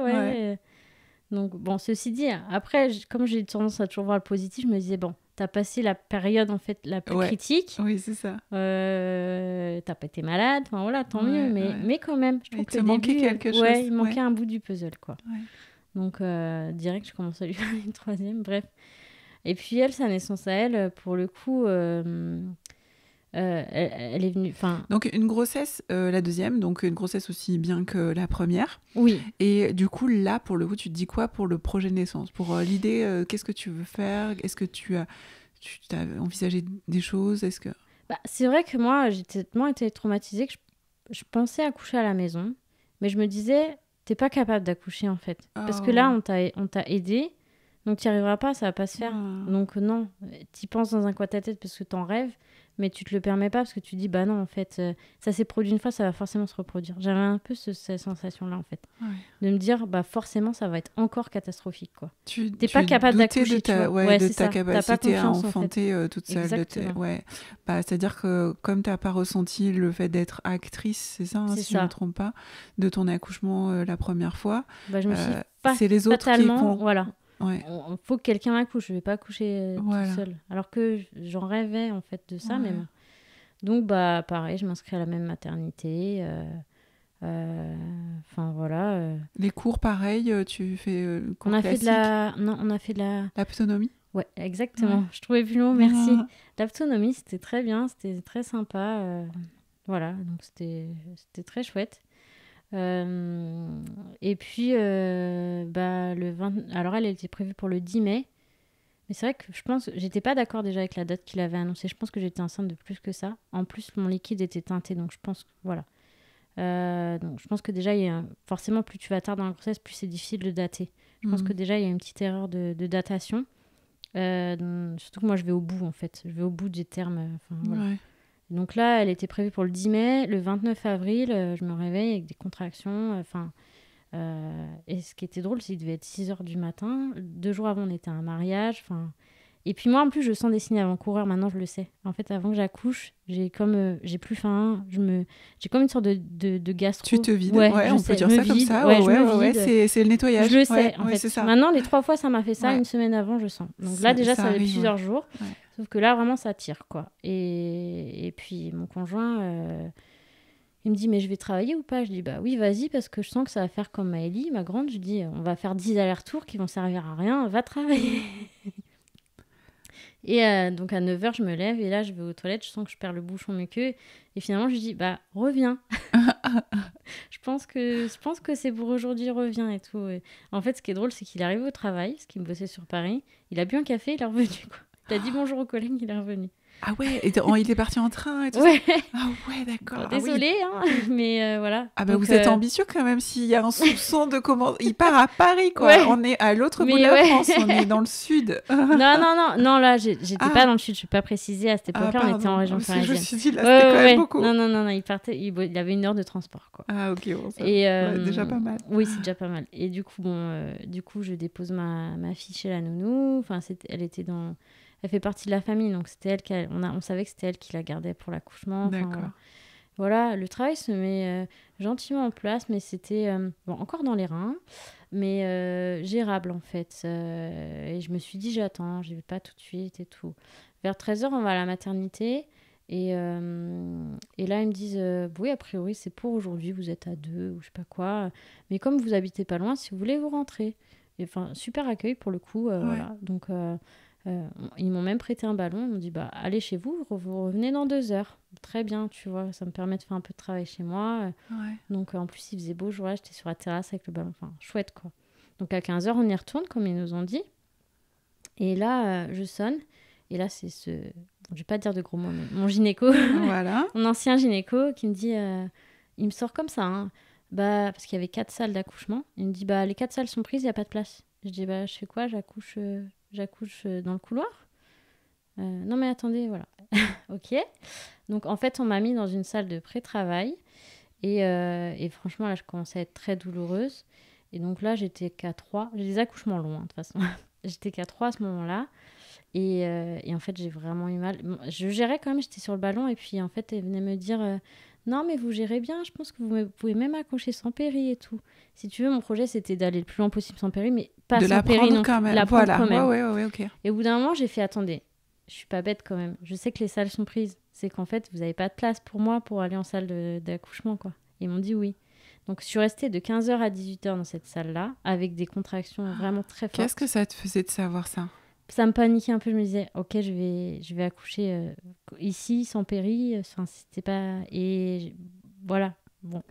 Donc bon, ceci dit, après, comme j'ai tendance à toujours voir le positif, je me disais, bon, t'as passé la période en fait la plus critique. Oui, c'est ça. T'as pas été malade, enfin voilà, tant mieux. Mais quand même, je trouve que le manquait quelque chose. Il manquait un bout du puzzle, quoi. Donc direct, je commence à lui faire une 3e, bref. Et puis elle, sa naissance à elle, pour le coup, elle est venue... Donc une grossesse, la 2e, donc une grossesse aussi bien que la première. Oui. Et du coup, là, pour le coup, tu te dis quoi pour le projet de naissance? Pour l'idée, qu'est-ce que tu veux faire? Est-ce que tu as envisagé des choses? Est-ce que... c'est vrai que moi, j'ai tellement été traumatisée que je pensais accoucher à la maison. Mais je me disais, t'es pas capable d'accoucher, en fait. Parce que là, on t'a aidé. Donc, tu n'y arriveras pas, ça va pas se faire. Donc, non, tu y penses dans un coin de ta tête parce que t'en rêves. Mais tu te le permets pas parce que tu dis, bah non, en fait, ça s'est produit une fois, ça va forcément se reproduire. J'avais un peu cette sensation-là, en fait. De me dire, bah forcément, ça va être encore catastrophique, quoi. T'es pas capable d'accoucher, de ta capacité à enfanter en fait. toute seule. Exactement. C'est-à-dire que comme t'as pas ressenti le fait d'être actrice, c'est ça, hein, si je me trompe pas, de ton accouchement la première fois, je me suis c'est les autres fatalement, qui... Voilà. Il faut que quelqu'un m'accouche, je vais pas accoucher toute seule. Alors que j'en rêvais en fait de ça, mais bon. Donc pareil, je m'inscris à la même maternité. Enfin voilà. Les cours pareil, tu fais cours on a classique. on a fait de la l'autonomie. Ouais, exactement. Je trouvais plus long, merci. L'autonomie, c'était très bien, c'était très sympa. Voilà, donc c'était très chouette. Et puis, alors elle était prévue pour le 10 mai. Mais c'est vrai que je pense, j'étais pas d'accord déjà avec la date qu'il avait annoncée. Je pense que j'étais enceinte de plus que ça. En plus, mon liquide était teinté, donc je pense, voilà. Donc je pense que déjà, forcément, plus tu vas tard dans la grossesse, plus c'est difficile de dater. Je pense que déjà, il y a une petite erreur de datation. Surtout que moi, je vais au bout, en fait. Je vais au bout des termes. Voilà. Ouais. Donc là, elle était prévue pour le 10 mai. Le 29 avril, je me réveille avec des contractions. Et ce qui était drôle, c'est qu'il devait être 6h du matin. 2 jours avant, on était à un mariage. Et puis moi, en plus, je sens des signes avant-coureurs. Maintenant, je le sais. En fait, avant que j'accouche, j'ai plus faim. J'ai comme une sorte de gastro. Tu te vides. Ouais, on peut dire ça comme ça. C'est le nettoyage. Je le sais, en fait. C'est ça. Maintenant, les 3 fois, ça m'a fait ça. Une semaine avant, je sens. Donc là, déjà, ça fait plusieurs jours. Ouais. Sauf que là, vraiment, ça tire, quoi. Et puis, mon conjoint... il me dit, mais je vais travailler ou pas? Je dis, bah oui, vas-y, parce que je sens que ça va faire comme Maëlie, ma grande. Je dis, on va faire 10 allers-retours qui vont servir à rien, va travailler. Et donc à 9h, je me lève et là, je vais aux toilettes, je sens que je perds le bouchon muqueux. Et finalement, je lui dis, bah reviens. je pense que c'est pour aujourd'hui, reviens et tout. Et en fait, ce qui est drôle, c'est qu'il est arrivé au travail, parce qu'il me bossait sur Paris. Il a bu un café, il est revenu, quoi. Il a dit bonjour aux collègues, il est revenu. Ah ouais, il est parti en train et tout ouais. ça. Ah ouais, d'accord. Désolée, mais voilà. Ah bah donc, vous êtes ambitieux quand même s'il y a un soupçon de comment... Il part à Paris, quoi. Ouais. On est à l'autre bout de la France, on est dans le sud. non, là, j'étais pas dans le sud, je ne vais pas préciser. À cette époque-là, on était en région parisienne. Je me suis dit, là, c'était quand même beaucoup. Non, il partait, il avait 1 heure de transport, quoi. Ah ok, bon, ça déjà pas mal. Oui, c'est déjà pas mal. Et du coup, je dépose ma fille chez la nounou. Enfin, elle était dans... Elle fait partie de la famille, donc c'était elle on savait que c'était elle qui la gardait pour l'accouchement. D'accord. Voilà, le travail se met gentiment en place, mais c'était encore dans les reins, mais gérable en fait. Et je me suis dit, j'attends, je vais pas tout de suite et tout. Vers 13h, on va à la maternité. Et là, ils me disent, oui, a priori, c'est pour aujourd'hui, vous êtes à 2 ou je sais pas quoi. Mais comme vous habitez pas loin, si vous voulez, vous rentrez. Enfin, super accueil pour le coup. Voilà. Donc... ils m'ont même prêté un ballon. Ils m'ont dit, allez chez vous, vous revenez dans 2 heures. Très bien, tu vois, ça me permet de faire un peu de travail chez moi. Donc en plus, il faisait beau jour, j'étais sur la terrasse avec le ballon. Enfin, chouette, quoi. Donc à 15h, on y retourne, comme ils nous ont dit. Et là, je sonne. Et là, c'est je vais pas dire de gros mots, mais mon gynéco, voilà. mon ancien gynéco, qui me dit, il me sort comme ça, hein, parce qu'il y avait 4 salles d'accouchement. Il me dit, les 4 salles sont prises, il n'y a pas de place. Je dis, je fais quoi? J'accouche dans le couloir. Non mais attendez, voilà. Ok. Donc en fait, on m'a mis dans une salle de pré-travail. Et franchement, là, je commençais à être très douloureuse. Et donc là, j'étais qu'à 3. J'ai des accouchements longs, de toute façon. J'étais qu'à 3 à ce moment-là. Et en fait, j'ai vraiment eu mal. Bon, je gérais quand même, j'étais sur le ballon. Et puis en fait, elle venait me dire... non, mais vous gérez bien, je pense que vous pouvez même accoucher sans péri et tout. Si tu veux, mon projet, c'était d'aller le plus loin possible sans péri, mais pas de sans péri non quand même. La voilà. Quand même. Ouais, ok. Et au bout d'un moment, j'ai fait, attendez, je suis pas bête quand même. Je sais que les salles sont prises. C'est qu'en fait, vous n'avez pas de place pour moi pour aller en salle d'accouchement, quoi. Ils m'ont dit oui. Donc, je suis restée de 15h à 18h dans cette salle-là, avec des contractions vraiment très fortes. Qu'est-ce que ça te faisait de savoir ça? Ça me paniquait un peu. Je me disais, ok, je vais accoucher ici, sans péri. Enfin, c'était pas... Et voilà. Bon.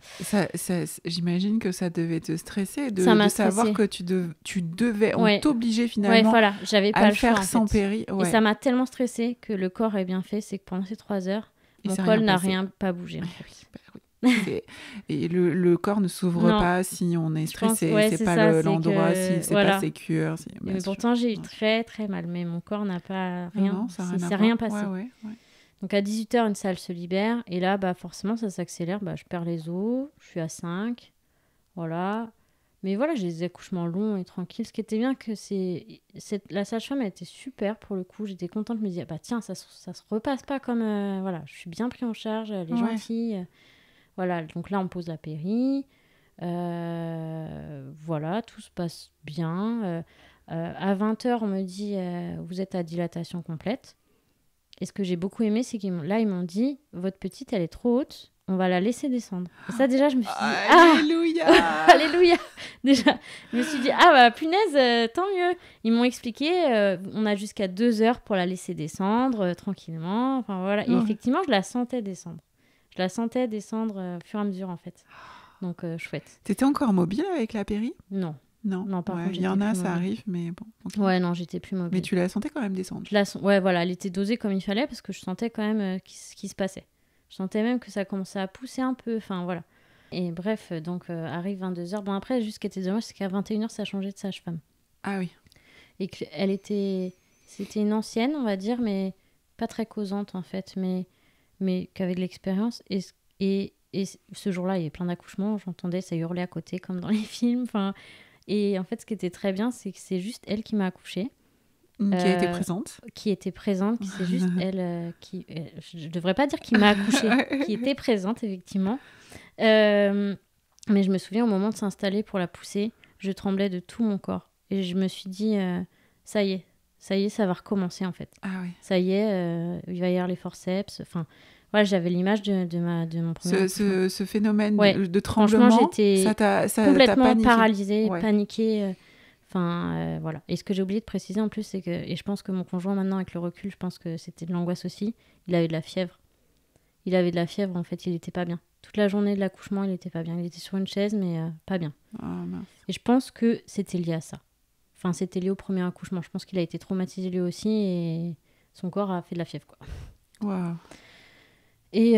J'imagine que ça devait te stresser de savoir que tu devais, on t'obligeait finalement voilà, j'avais pas à le faire sans péri. Et ça m'a tellement stressée que le corps est bien fait, c'est que pendant ces 3 heures, mon col n'a pas bougé. En fait. Et le corps ne s'ouvre pas si on est stressé, c'est pas l'endroit, si c'est pas sécure. Mais pourtant, j'ai eu très très mal, mais mon corps n'a pas rien, il s'est rien passé. Ouais. Donc à 18h, une salle se libère. Et là, forcément, ça s'accélère. Je perds les os. Je suis à 5. Voilà. Mais voilà, j'ai des accouchements longs et tranquilles. Ce qui était bien, que la sage-femme, elle était super pour le coup. J'étais contente. Je me disais, tiens, ça se repasse pas comme... voilà, je suis bien pris en charge. Elle est gentille. Voilà, donc là, on pose la péri. Voilà, tout se passe bien. À 20h, on me dit, vous êtes à dilatation complète. Et ce que j'ai beaucoup aimé, c'est qu'ils m'ont dit, votre petite, elle est trop haute, on va la laisser descendre. Et ça, déjà, je me suis dit, alléluia. Alléluia. Déjà, je me suis dit, punaise, tant mieux. Ils m'ont expliqué, on a jusqu'à 2 heures pour la laisser descendre tranquillement. Enfin, voilà. Et effectivement, je la sentais descendre. Je la sentais descendre au fur et à mesure, en fait. Donc, chouette. T'étais encore mobile avec la péri? Non. Non. Non, par contre, il y j'étais en a, plus ça mobile. arrive, mais bon. ok. Ouais, non, j'étais plus mobile. Mais tu la sentais quand même descendre. Ouais, voilà, elle était dosée comme il fallait parce que je sentais quand même ce qui se passait. Je sentais même que ça commençait à pousser un peu, enfin voilà. Et bref, donc arrive 22h. Bon, après, juste ce qui était dommage, c'est qu'à 21h, ça a changé de sage-femme. Ah oui. Et qu'elle était... C'était une ancienne, on va dire, mais pas très causante en fait, mais qu'avec l'expérience. Et ce jour-là, il y avait plein d'accouchements, j'entendais, ça hurlait à côté comme dans les films. Enfin, et en fait, ce qui était très bien, c'est que c'est juste elle qui m'a accouchée. Qui a été présente. Qui était présente, qui c'est juste elle qui... je devrais pas dire qui m'a accouchée, qui était présente, effectivement. Mais je me souviens, au moment de s'installer pour la pousser, je tremblais de tout mon corps. Et je me suis dit, ça y est, ça va recommencer, en fait. Ah oui. Ça y est, il va y avoir les forceps. Enfin, voilà, j'avais l'image de mon premier accouchement. Ce phénomène Ouais. de tremblement, Franchement, j'étais ça t'a complètement paniqué. paralysée, Ouais. paniquée. Voilà. Et ce que j'ai oublié de préciser en plus, c'est que, et je pense que mon conjoint maintenant avec le recul, je pense que c'était de l'angoisse aussi, il avait de la fièvre. En fait, il était pas bien. Toute la journée de l'accouchement, il était pas bien. Il était sur une chaise, mais pas bien. Oh, mince. Et je pense que c'était lié à ça. Enfin, c'était lié au premier accouchement. Je pense qu'il a été traumatisé lui aussi et son corps a fait de la fièvre, quoi. Wow. Et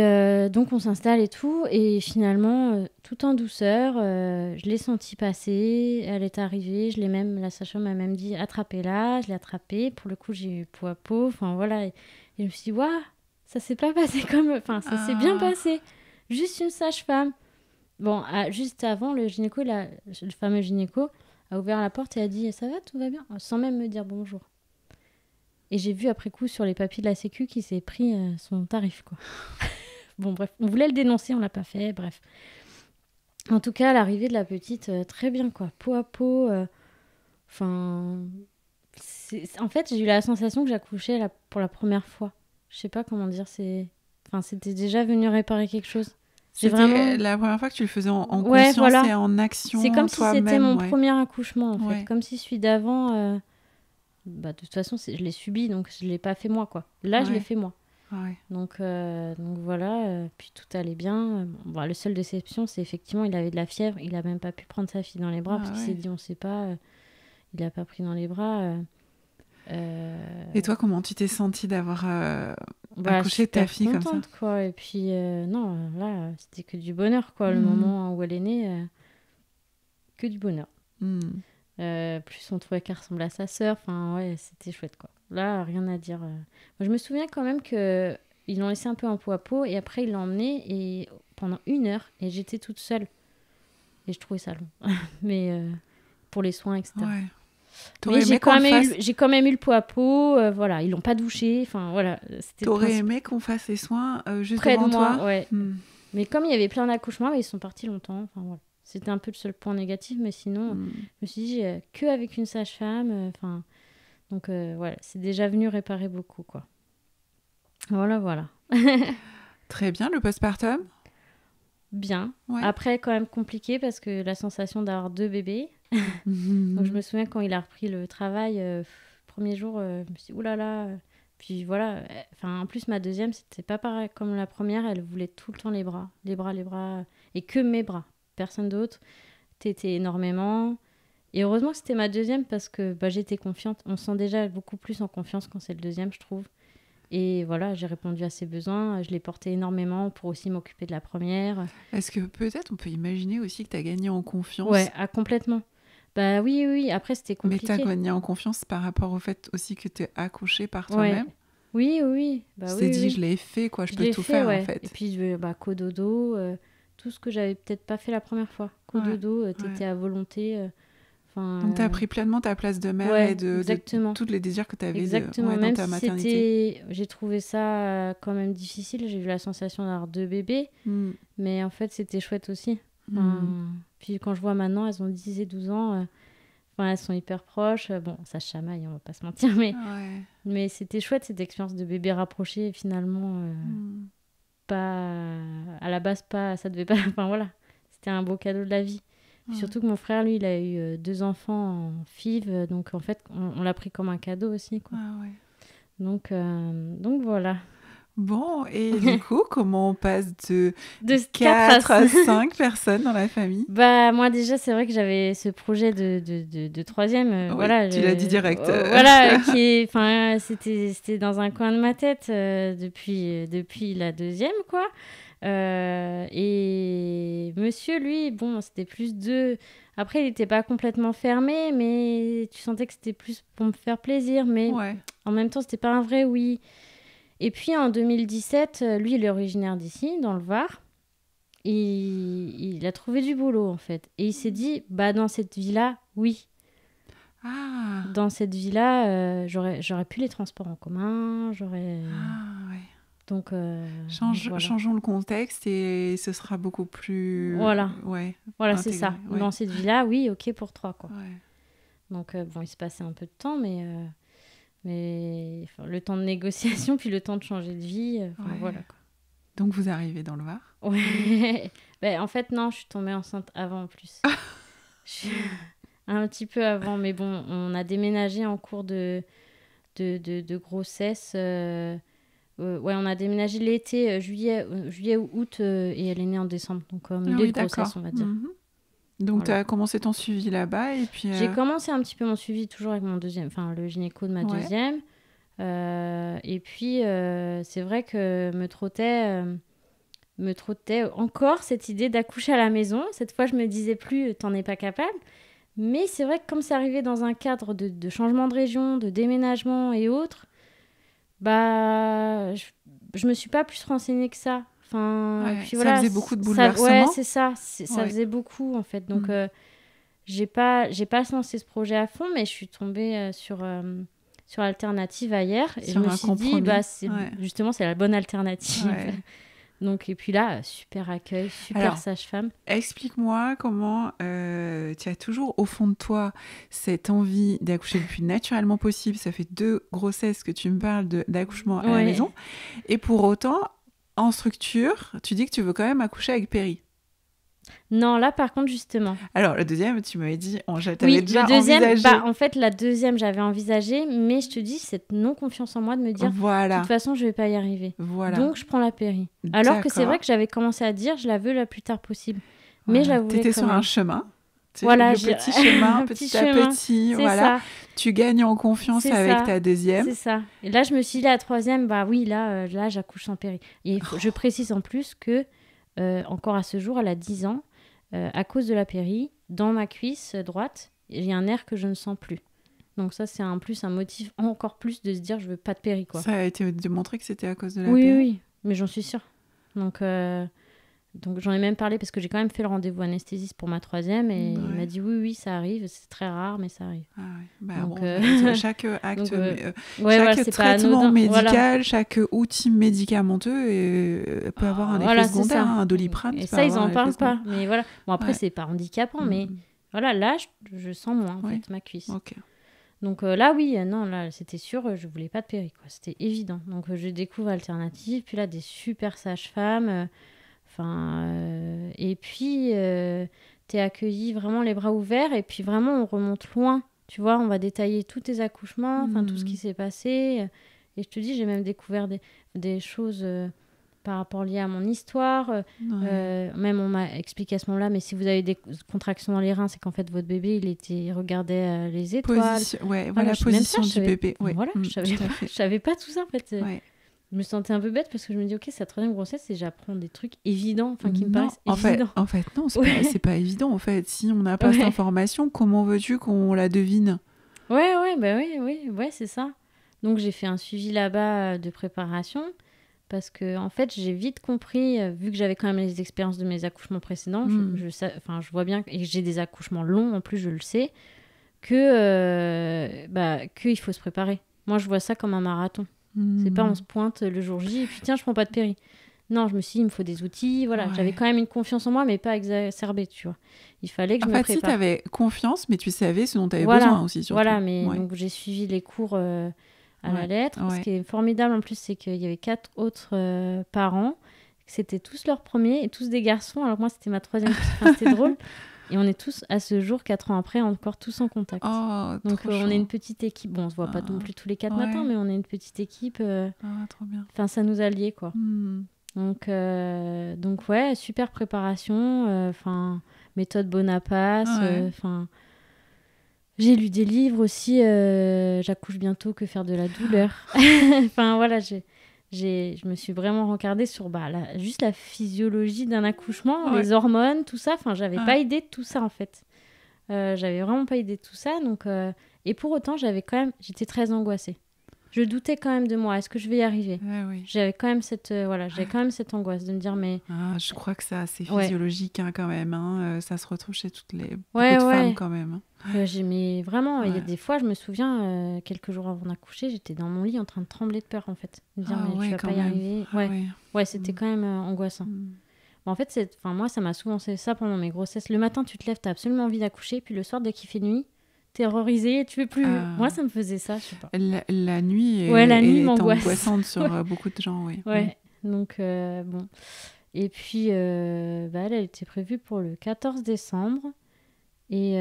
donc on s'installe et tout, et finalement, tout en douceur, je l'ai sentie passer, elle est arrivée, la sage-femme m'a même dit attrapez-la, je l'ai attrapée, pour le coup j'ai eu peau à peau, enfin voilà, et je me suis dit waouh, ça s'est pas passé ça s'est bien passé, juste une sage-femme. Bon, juste avant, le fameux gynéco a ouvert la porte et a dit ça va, tout va bien, sans même me dire bonjour. Et j'ai vu après coup sur les papiers de la Sécu qu'il s'est pris son tarif, quoi. Bon, bref, on voulait le dénoncer, on l'a pas fait, bref. En tout cas, l'arrivée de la petite, très bien, quoi. Peau à peau. En fait, j'ai eu la sensation que j'accouchais pour la première fois. Je sais pas comment dire, c'était déjà venu réparer quelque chose. C'était la première fois que tu le faisais en Ouais, conscience voilà. et en action. C'est comme si c'était mon ouais. premier accouchement, en fait. Ouais. Comme si celui d'avant... de toute façon, je l'ai subi, donc je l'ai pas fait moi, quoi. Là, je l'ai fait moi. Ouais. Donc voilà, puis tout allait bien. Bon, le seul déception, c'est effectivement, il avait de la fièvre. Il a même pas pu prendre sa fille dans les bras parce qu'il s'est dit, on sait pas. Il a pas pris dans les bras. Et toi, comment tu t'es sentie d'avoir accouché ta fille contente, comme ça, quoi. Et puis, non, là, c'était que du bonheur, quoi. Le moment où elle est née, que du bonheur. Plus on trouvait qu'elle ressemblait à sa sœur. Enfin, ouais, c'était chouette, quoi. Là, rien à dire. Moi, je me souviens quand même qu'ils l'ont laissé un peu en peau à peau et après, ils l'ont emmené pendant 1 heure et j'étais toute seule. Et je trouvais ça long. Mais pour les soins, etc. Ouais. Mais j'ai quand même eu le peau à peau. Voilà, ils l'ont pas douché. Enfin, voilà. T'aurais aimé qu'on fasse les soins juste près devant de moi, toi? Ouais. Mais comme il y avait plein d'accouchements, ils sont partis longtemps. Enfin, voilà. C'était un peu le seul point négatif, mais sinon, je me suis dit qu'avec une sage-femme. Donc, voilà, c'est déjà venu réparer beaucoup, quoi. Voilà. Très bien, le postpartum? Bien. Ouais. Après, quand même compliqué parce que la sensation d'avoir 2 bébés. Donc, je me souviens quand il a repris le travail, premier jour, je me suis dit, oulala. Puis voilà, en plus, ma deuxième, c'était pas pareil comme la première. Elle voulait tout le temps les bras. Et que mes bras. Personne d'autre. Tétais énormément. Et heureusement que c'était ma deuxième parce que j'étais confiante. On se sent déjà beaucoup plus en confiance quand c'est le deuxième, je trouve. Et voilà, j'ai répondu à ses besoins. Je l'ai portée énormément pour aussi m'occuper de la première. Est-ce que peut-être on peut imaginer aussi que tu as gagné en confiance? Ouais, complètement. Oui. Après, c'était compliqué. Mais tu as gagné en confiance par rapport au fait aussi que tu es accouchée par toi-même? Oui. Tu t'es dit, je l'ai fait, quoi. Je peux tout faire, en fait. Et puis, cododo, tout ce que j'avais peut-être pas fait la première fois. Cododo, t'étais à volonté... Donc, tu as pris pleinement ta place de mère et de tous les désirs que tu avais dans ta maternité. J'ai trouvé ça quand même difficile. J'ai eu la sensation d'avoir 2 bébés. Mais en fait, c'était chouette aussi. Puis quand je vois maintenant, elles ont 10 et 12 ans. Elles sont hyper proches. Bon, ça chamaille, on va pas se mentir. Mais c'était chouette, cette expérience de bébé rapproché. Finalement, pas... À la base, ça devait pas... Voilà, c'était un beau cadeau de la vie. Surtout que mon frère, lui, il a eu 2 enfants en FIV, donc en fait, on l'a pris comme un cadeau aussi, quoi. Donc voilà. Bon, et du coup, comment on passe de De 4 à 5 personnes dans la famille? Bah, moi, déjà, c'est vrai que j'avais ce projet de troisième. Oui, Voilà, tu l'as dit direct. voilà, enfin, c'était dans un coin de ma tête depuis la deuxième, quoi. Et monsieur, lui, bon, c'était plus deux. Après, il n'était pas complètement fermé, mais tu sentais que c'était plus pour me faire plaisir. Mais Ouais. en même temps, c'était pas un vrai oui. Et puis en 2017, lui, il est originaire d'ici, dans le Var. Il a trouvé du boulot, en fait. Et il s'est dit, bah, dans cette vie-là, oui. Ah, Dans cette vie-là, j'aurais pu les transports en commun, ouais. Donc, voilà. Changeons le contexte et ce sera beaucoup plus... Voilà. Ouais, Voilà, c'est intégré, ça. ouais. Dans cette vie-là, oui, ok pour 3, quoi. Ouais. Donc, bon, il se passait un peu de temps, mais enfin, le temps de négociation, puis le temps de changer de vie, Ouais. voilà, quoi. Donc vous arrivez dans le Var. Ouais. Ben, en fait, non, je suis tombée enceinte avant, en plus. Je suis un petit peu avant, mais bon, on a déménagé en cours de grossesse. Ouais, on a déménagé l'été, juillet ou août, et elle est née en décembre, donc au milieu Ah oui, de grossesse, d'accord. on va dire. Mhm. Donc Voilà. tu as commencé ton suivi là-bas et puis... J'ai commencé un petit peu mon suivi toujours avec mon deuxième, enfin le gynéco de ma Ouais. deuxième. Et puis, c'est vrai que me trottait encore cette idée d'accoucher à la maison. Cette fois, je me disais plus, t'en es pas capable. Mais c'est vrai que comme c'est arrivé dans un cadre de changement de région, de déménagement et autres, bah, je me suis pas plus renseignée que ça. Enfin, Ouais, puis ça voilà, faisait beaucoup de ouais, bouleversements. c'est ça. Ça Ouais. faisait beaucoup, en fait. Donc, Mm. j'ai pas lancé ce projet à fond, mais je suis tombée sur Alternative hier. Et je Sur me un suis dit, compromis. bah, Ouais. justement, c'est la bonne alternative. Ouais. Donc, et puis là, super accueil, super Alors, sage-femme. explique-moi comment tu as toujours au fond de toi cette envie d'accoucher le plus naturellement possible. Ça fait 2 grossesses que tu me parles d'accouchement à la Ouais. maison. Et pour autant, en structure, tu dis que tu veux quand même accoucher avec Péri. Non, là, par contre, justement. Alors, le deuxième, tu m'avais dit, t'avais Oui, déjà le deuxième, envisagé. bah, en fait, la deuxième, j'avais envisagé, mais je te dis, cette non-confiance en moi de me dire, de Voilà, toute façon, je vais pas y arriver. voilà. Donc, je prends la péri. Alors que c'est D'accord. vrai que j'avais commencé à dire, je la veux le plus tard possible. Mais je la voulais T'étais quand sur même. un chemin. Tu sais, Voilà, le petit chemin, un petit petit à chemin. petit, C'est voilà. ça, Tu gagnes en confiance c'est avec ça. ta deuxième. C'est ça. Et là, je me suis dit, la troisième, bah oui, là j'accouche sans péri. Et je précise en plus que, encore à ce jour, elle a 10 ans, à cause de la péri, dans ma cuisse droite, il y a un nerf que je ne sens plus. Donc ça, c'est un motif encore plus de se dire, je veux pas de péri, quoi. Ça a été démontré que c'était à cause de la Oui, péri. oui, mais j'en suis sûre. Donc j'en ai même parlé parce que j'ai quand même fait le rendez-vous anesthésiste pour ma troisième et il m'a dit oui, ça arrive, c'est très rare, mais ça arrive. Ah ouais. Bah Donc, bon, chaque acte, donc, ouais, chaque voilà, c'est pas traitement anodin. médical, Voilà. chaque outil médicamenteux peut avoir un effet Voilà, c'est secondaire. ça. Un Doliprane, Et peut ça, ils avoir en un parlent effet pas. secondaire. Mais voilà. Bon, après, Ouais. c'est pas handicapant, mais voilà, là, je sens moins, en Ouais. fait, ma cuisse. Ok. Donc là, oui, non, là, c'était sûr, je voulais pas de péri, quoi. C'était évident. Donc, je découvre Alternative, puis là, des super sages-femmes. Et puis, t'es accueilli vraiment les bras ouverts, et puis vraiment, on remonte loin. Tu vois, on va détailler tous tes accouchements, tout ce qui s'est passé. Et je te dis, j'ai même découvert des choses par rapport liées à mon histoire. Même on m'a expliqué à ce moment-là, mais si vous avez des contractions dans les reins, c'est qu'en fait, votre bébé, il regardait les étoiles. Position du bébé. Ouais. Voilà, je savais pas tout ça, en fait. Ouais. Je me sentais un peu bête parce que je me dis, ok, c'est la troisième grossesse et j'apprends des trucs évidents, qui me paraissent évidents. En fait, non, c'est pas évident. En fait, si on n'a pas cette information, comment veux-tu qu'on la devine? Ouais, c'est ça. Donc, j'ai fait un suivi là-bas de préparation parce que, en fait, j'ai vite compris, vu que j'avais quand même les expériences de mes accouchements précédents, je vois bien, et j'ai des accouchements longs, en plus, je le sais, qu'il faut se préparer. Moi, je vois ça comme un marathon. C'est pas on se pointe le jour J et puis tiens, je prends pas de péri. Non, je me suis dit, il me faut des outils. Voilà, j'avais quand même une confiance en moi, mais pas exacerbée, tu vois. Il fallait que je me prépare. En fait, si tu avais confiance, mais tu savais ce dont tu avais besoin aussi, surtout. Voilà, mais donc j'ai suivi les cours à la lettre. Ce qui est formidable en plus, c'est qu'il y avait 4 autres parents. C'était tous leurs premiers et tous des garçons. Alors moi, c'était ma troisième. C'était drôle. Et on est tous, à ce jour, 4 ans après, encore tous en contact. Oh, Donc trop on est chaud. une petite équipe. Bon, on se voit pas non plus tous les 4 Ouais. matins, mais on est une petite équipe. Trop bien. Enfin, ça nous a liés, quoi. Donc ouais, super préparation. Enfin, méthode Bonaparte. Ouais. J'ai lu des livres aussi. J'accouche bientôt, que faire de la douleur. Enfin voilà, je me suis vraiment rencardée sur juste la physiologie d'un accouchement, Ouais. les hormones, tout ça. Enfin, j'avais pas idée de tout ça en fait. J'avais vraiment pas idée de tout ça. Donc, et pour autant, j'étais très angoissée. Je doutais quand même de moi. Est-ce que je vais y arriver ? Oui. J'avais quand même cette angoisse de me dire mais. Je crois que c'est assez physiologique quand même. Ça se retrouve chez beaucoup de Ouais. femmes quand même. Mais vraiment, il y a des fois, je me souviens, quelques jours avant d'accoucher, j'étais dans mon lit en train de trembler de peur en fait. De me dire mais tu vas pas y arriver. Ouais, c'était quand même angoissant. Bon, en fait, moi, ça m'a souvent fait ça pendant mes grossesses. Le matin, tu te lèves, t'as absolument envie d'accoucher, puis le soir, dès qu'il fait nuit, terrorisée, tu veux plus. Moi, ça me faisait ça, je sais pas. La nuit est angoissante sur beaucoup de gens, oui. Ouais, donc bon. Et puis, elle était prévue pour le 14 décembre. Et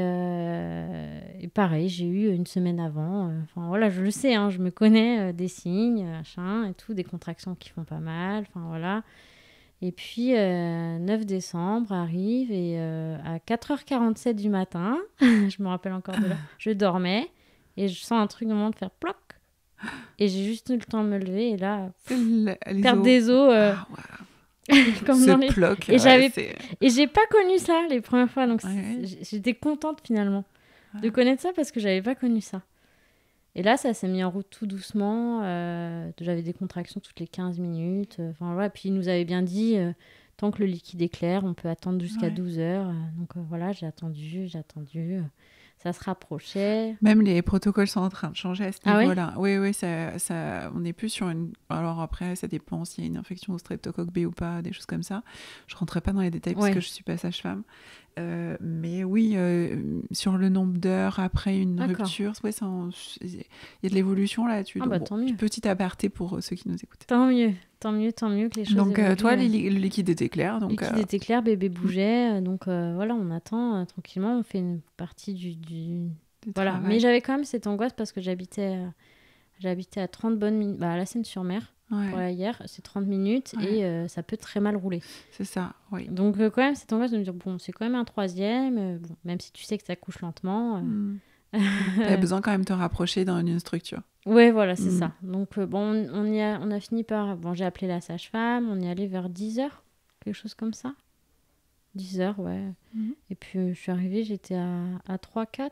pareil, j'ai eu une semaine avant. Enfin, voilà, je le sais, je me connais, des signes, machin, et tout, des contractions qui font pas mal. Enfin, voilà. Et puis, 9 décembre arrive et à 4h47 du matin, je me rappelle encore de là, je dormais et je sens un truc au moment de faire ploc. Et j'ai juste eu le temps de me lever et là, perdre des os. Comme dans les... Ploc, et j'ai pas connu ça les premières fois. Donc, j'étais contente finalement de connaître ça parce que j'avais pas connu ça. Et là, ça s'est mis en route tout doucement. J'avais des contractions toutes les 15 minutes. Voilà. Puis, il nous avait bien dit, tant que le liquide est clair, on peut attendre jusqu'à 12 heures. Donc, voilà, j'ai attendu. Ça se rapprochait. Même les protocoles sont en train de changer à ce niveau-là. Oui, on n'est plus sur une... Alors après, ça dépend s'il y a une infection au streptocoque B ou pas, des choses comme ça. Je ne rentrerai pas dans les détails parce que je ne suis pas sage-femme. Mais oui, sur le nombre d'heures après une rupture, il y a de l'évolution là-dessus. Tant mieux. Petit aparté pour ceux qui nous écoutent. Tant mieux que les choses donc toi, le liquide était clair. Le liquide était clair, bébé bougeait. Donc voilà, on attend tranquillement. On fait une partie du voilà. Travail. Mais j'avais quand même cette angoisse parce que j'habitais à 30 bonnes minutes, à la Seine-sur-Mer. Pour la hier, c'est 30 minutes et ça peut très mal rouler. C'est ça, oui. Donc quand même, cette angoisse de me dire, bon, c'est quand même un troisième, même si tu sais que ça couche lentement. T'as besoin quand même de te rapprocher dans une structure. Ouais, voilà, c'est ça. Donc on a fini par... Bon, j'ai appelé la sage-femme, on y allait vers 10h, quelque chose comme ça. 10h, ouais. Et puis je suis arrivée, j'étais à 3-4.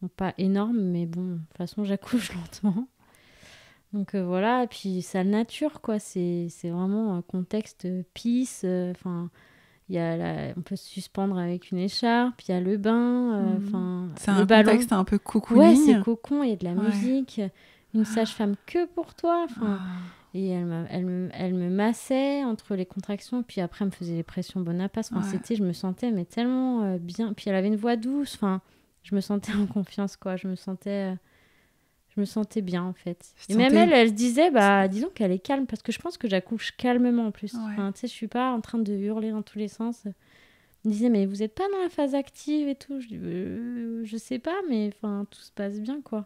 Bon, pas énorme, mais bon, de toute façon, j'accouche lentement. Donc voilà, et puis sale nature, quoi. C'est vraiment un contexte pisse. Enfin, on peut se suspendre avec une écharpe, il y a le bain. C'est un contexte un peu cocooning. Ouais, c'est cocon, il y a de la musique. Une sage-femme que pour toi. Et elle me massait entre les contractions, puis après, elle me faisait les pressions Bonaparte. Je me sentais mais tellement bien. Puis elle avait une voix douce. Enfin, je me sentais en confiance, quoi. Je me sentais bien, en fait. Et même elle se disait, disons qu'elle est calme, parce que je pense que j'accouche calmement, en plus. Enfin, tu sais, je suis pas en train de hurler dans tous les sens. Elle me disait, mais vous êtes pas dans la phase active et tout. Je dis, je sais pas, mais enfin, tout se passe bien, quoi.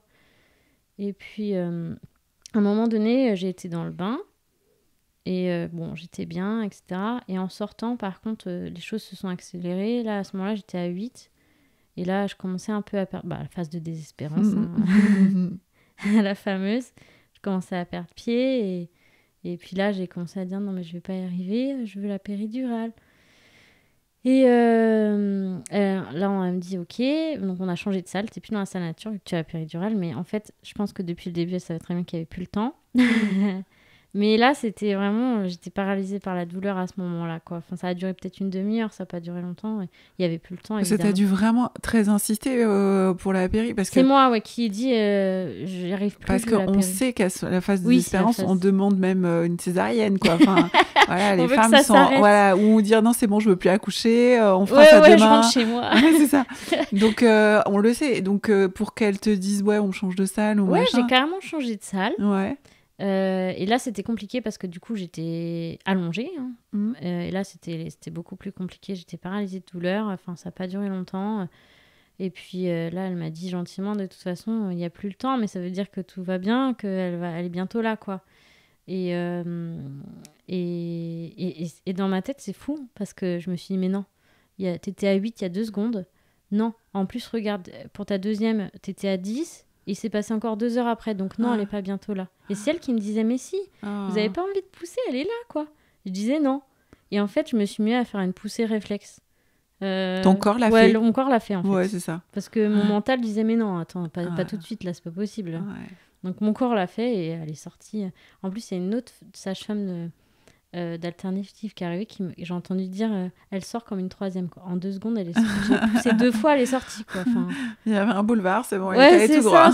Et puis, à un moment donné, j'ai été dans le bain. Et j'étais bien, etc. Et en sortant, par contre, les choses se sont accélérées. Là, à ce moment-là, j'étais à 8. Et là, je commençais un peu à perdre... la phase de désespérance, la fameuse. Je commençais à perdre pied. Et puis là, j'ai commencé à dire, non, mais je vais pas y arriver. Je veux la péridurale. Et là, on me dit, OK. Donc, on a changé de salle. T'es plus dans la salle nature, vu que tu as la péridurale. Mais en fait, je pense que depuis le début, elle savait très bien qu'il n'y avait plus le temps. Mais là, c'était vraiment... J'étais paralysée par la douleur à ce moment-là, quoi. Enfin, ça a duré peut-être une demi-heure, ça n'a pas duré longtemps. Il n'y avait plus le temps, évidemment. Parce que tu as dû vraiment très insister pour la péri. C'est moi qui ai dit j'y arrive plus. Parce qu'on sait qu'à la phase de désespérance, on demande même une césarienne, quoi. Enfin, voilà, les femmes sont... Voilà, ou dire non, c'est bon, je ne veux plus accoucher, on fera ça demain. Je rentre chez moi. C'est ça. Donc, on le sait. Donc, pour qu'elles te disent, on change de salle ou machin. J'ai carrément changé de salle. Ouais. Et là, c'était compliqué parce que du coup, j'étais allongée. Hein. Et là, c'était beaucoup plus compliqué. J'étais paralysée de douleur. Enfin, ça n'a pas duré longtemps. Et puis là, elle m'a dit gentiment, de toute façon, il n'y a plus le temps, mais ça veut dire que tout va bien, elle est bientôt là, quoi. Et dans ma tête, c'est fou, parce que je me suis dit, mais non, t'étais à 8 il y a 2 secondes. Non, en plus, regarde, pour ta deuxième, t'étais à 10, il s'est passé encore 2 heures après, donc non, elle n'est pas bientôt là. Et c'est elle qui me disait, mais si, vous n'avez pas envie de pousser, elle est là, quoi. Je disais non. Et en fait, je me suis mis à faire une poussée réflexe. Ton corps l'a fait. Ouais, mon corps l'a fait, en fait. Ouais, c'est ça. Parce que mon mental disait, mais non, attends, pas tout de suite, là, c'est pas possible. Ouais. Donc mon corps l'a fait et elle est sortie. En plus, il y a une autre sage-femme d'alternative qui est arrivée, j'ai entendu dire, elle sort comme une troisième, quoi. En 2 secondes, elle est sortie. J'ai poussé 2 fois, elle est sortie, quoi. Enfin... Il y avait un boulevard, c'est bon, elle ouais, était allée tout droit.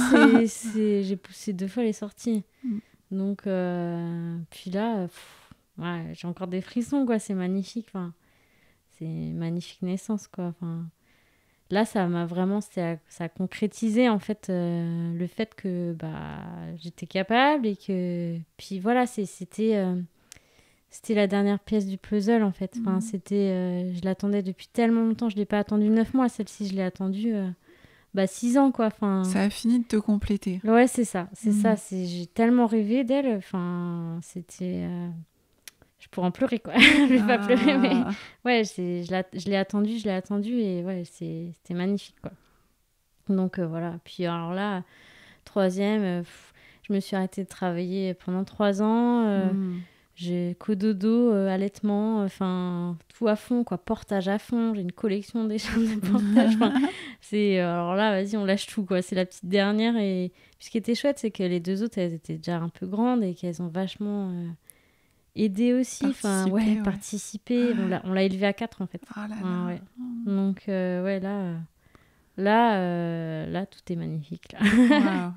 J'ai poussé 2 fois, elle est sortie. Donc, puis là, ouais, j'ai encore des frissons, quoi. C'est magnifique, enfin... C'est une magnifique naissance, quoi. Enfin, là, ça a concrétisé, en fait, le fait que j'étais capable et que... Puis voilà, c'était la dernière pièce du puzzle, en fait. Enfin, je l'attendais depuis tellement longtemps. Je ne l'ai pas attendue 9 mois. Celle-ci, je l'ai attendue 6 ans, quoi. Enfin, ça a fini de te compléter. Ouais, c'est ça. C'est ça. J'ai tellement rêvé d'elle. Enfin, c'était... Je pourrais en pleurer, quoi. Je vais pas pleurer, mais ouais, je l'ai attendu et ouais, c'était magnifique, quoi. Donc voilà. Puis alors là, troisième, je me suis arrêtée de travailler pendant 3 ans. J'ai cododo, allaitement, enfin tout à fond, quoi, portage à fond. J'ai une collection des chaînes de portage. Alors là, vas-y, on lâche tout, quoi. C'est la petite dernière. Et puis ce qui était chouette, c'est que les 2 autres, elles étaient déjà un peu grandes et qu'elles ont vachement aider aussi, participer. On l'a élevé à 4, en fait. Oh là là. Ouais. Donc ouais, là tout est magnifique, là.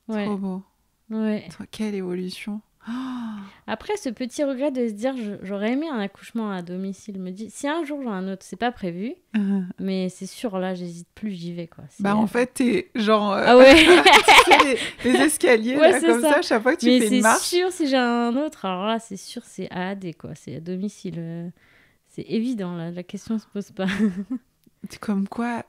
Wow. Ouais. Trop beau. Ouais. Quelle évolution. Après, ce petit regret de se dire j'aurais aimé un accouchement à domicile, me dit si un jour j'en ai un autre, c'est pas prévu, mais c'est sûr, là j'hésite plus, j'y vais, quoi. En fait, t'es genre ah ouais. tu sais, les escaliers là, comme ça, chaque fois que tu fais une marche. Mais c'est sûr, si j'ai un autre, alors là c'est sûr, c'est AAD, quoi, c'est à domicile, c'est évident, là, la question se pose pas. Comme quoi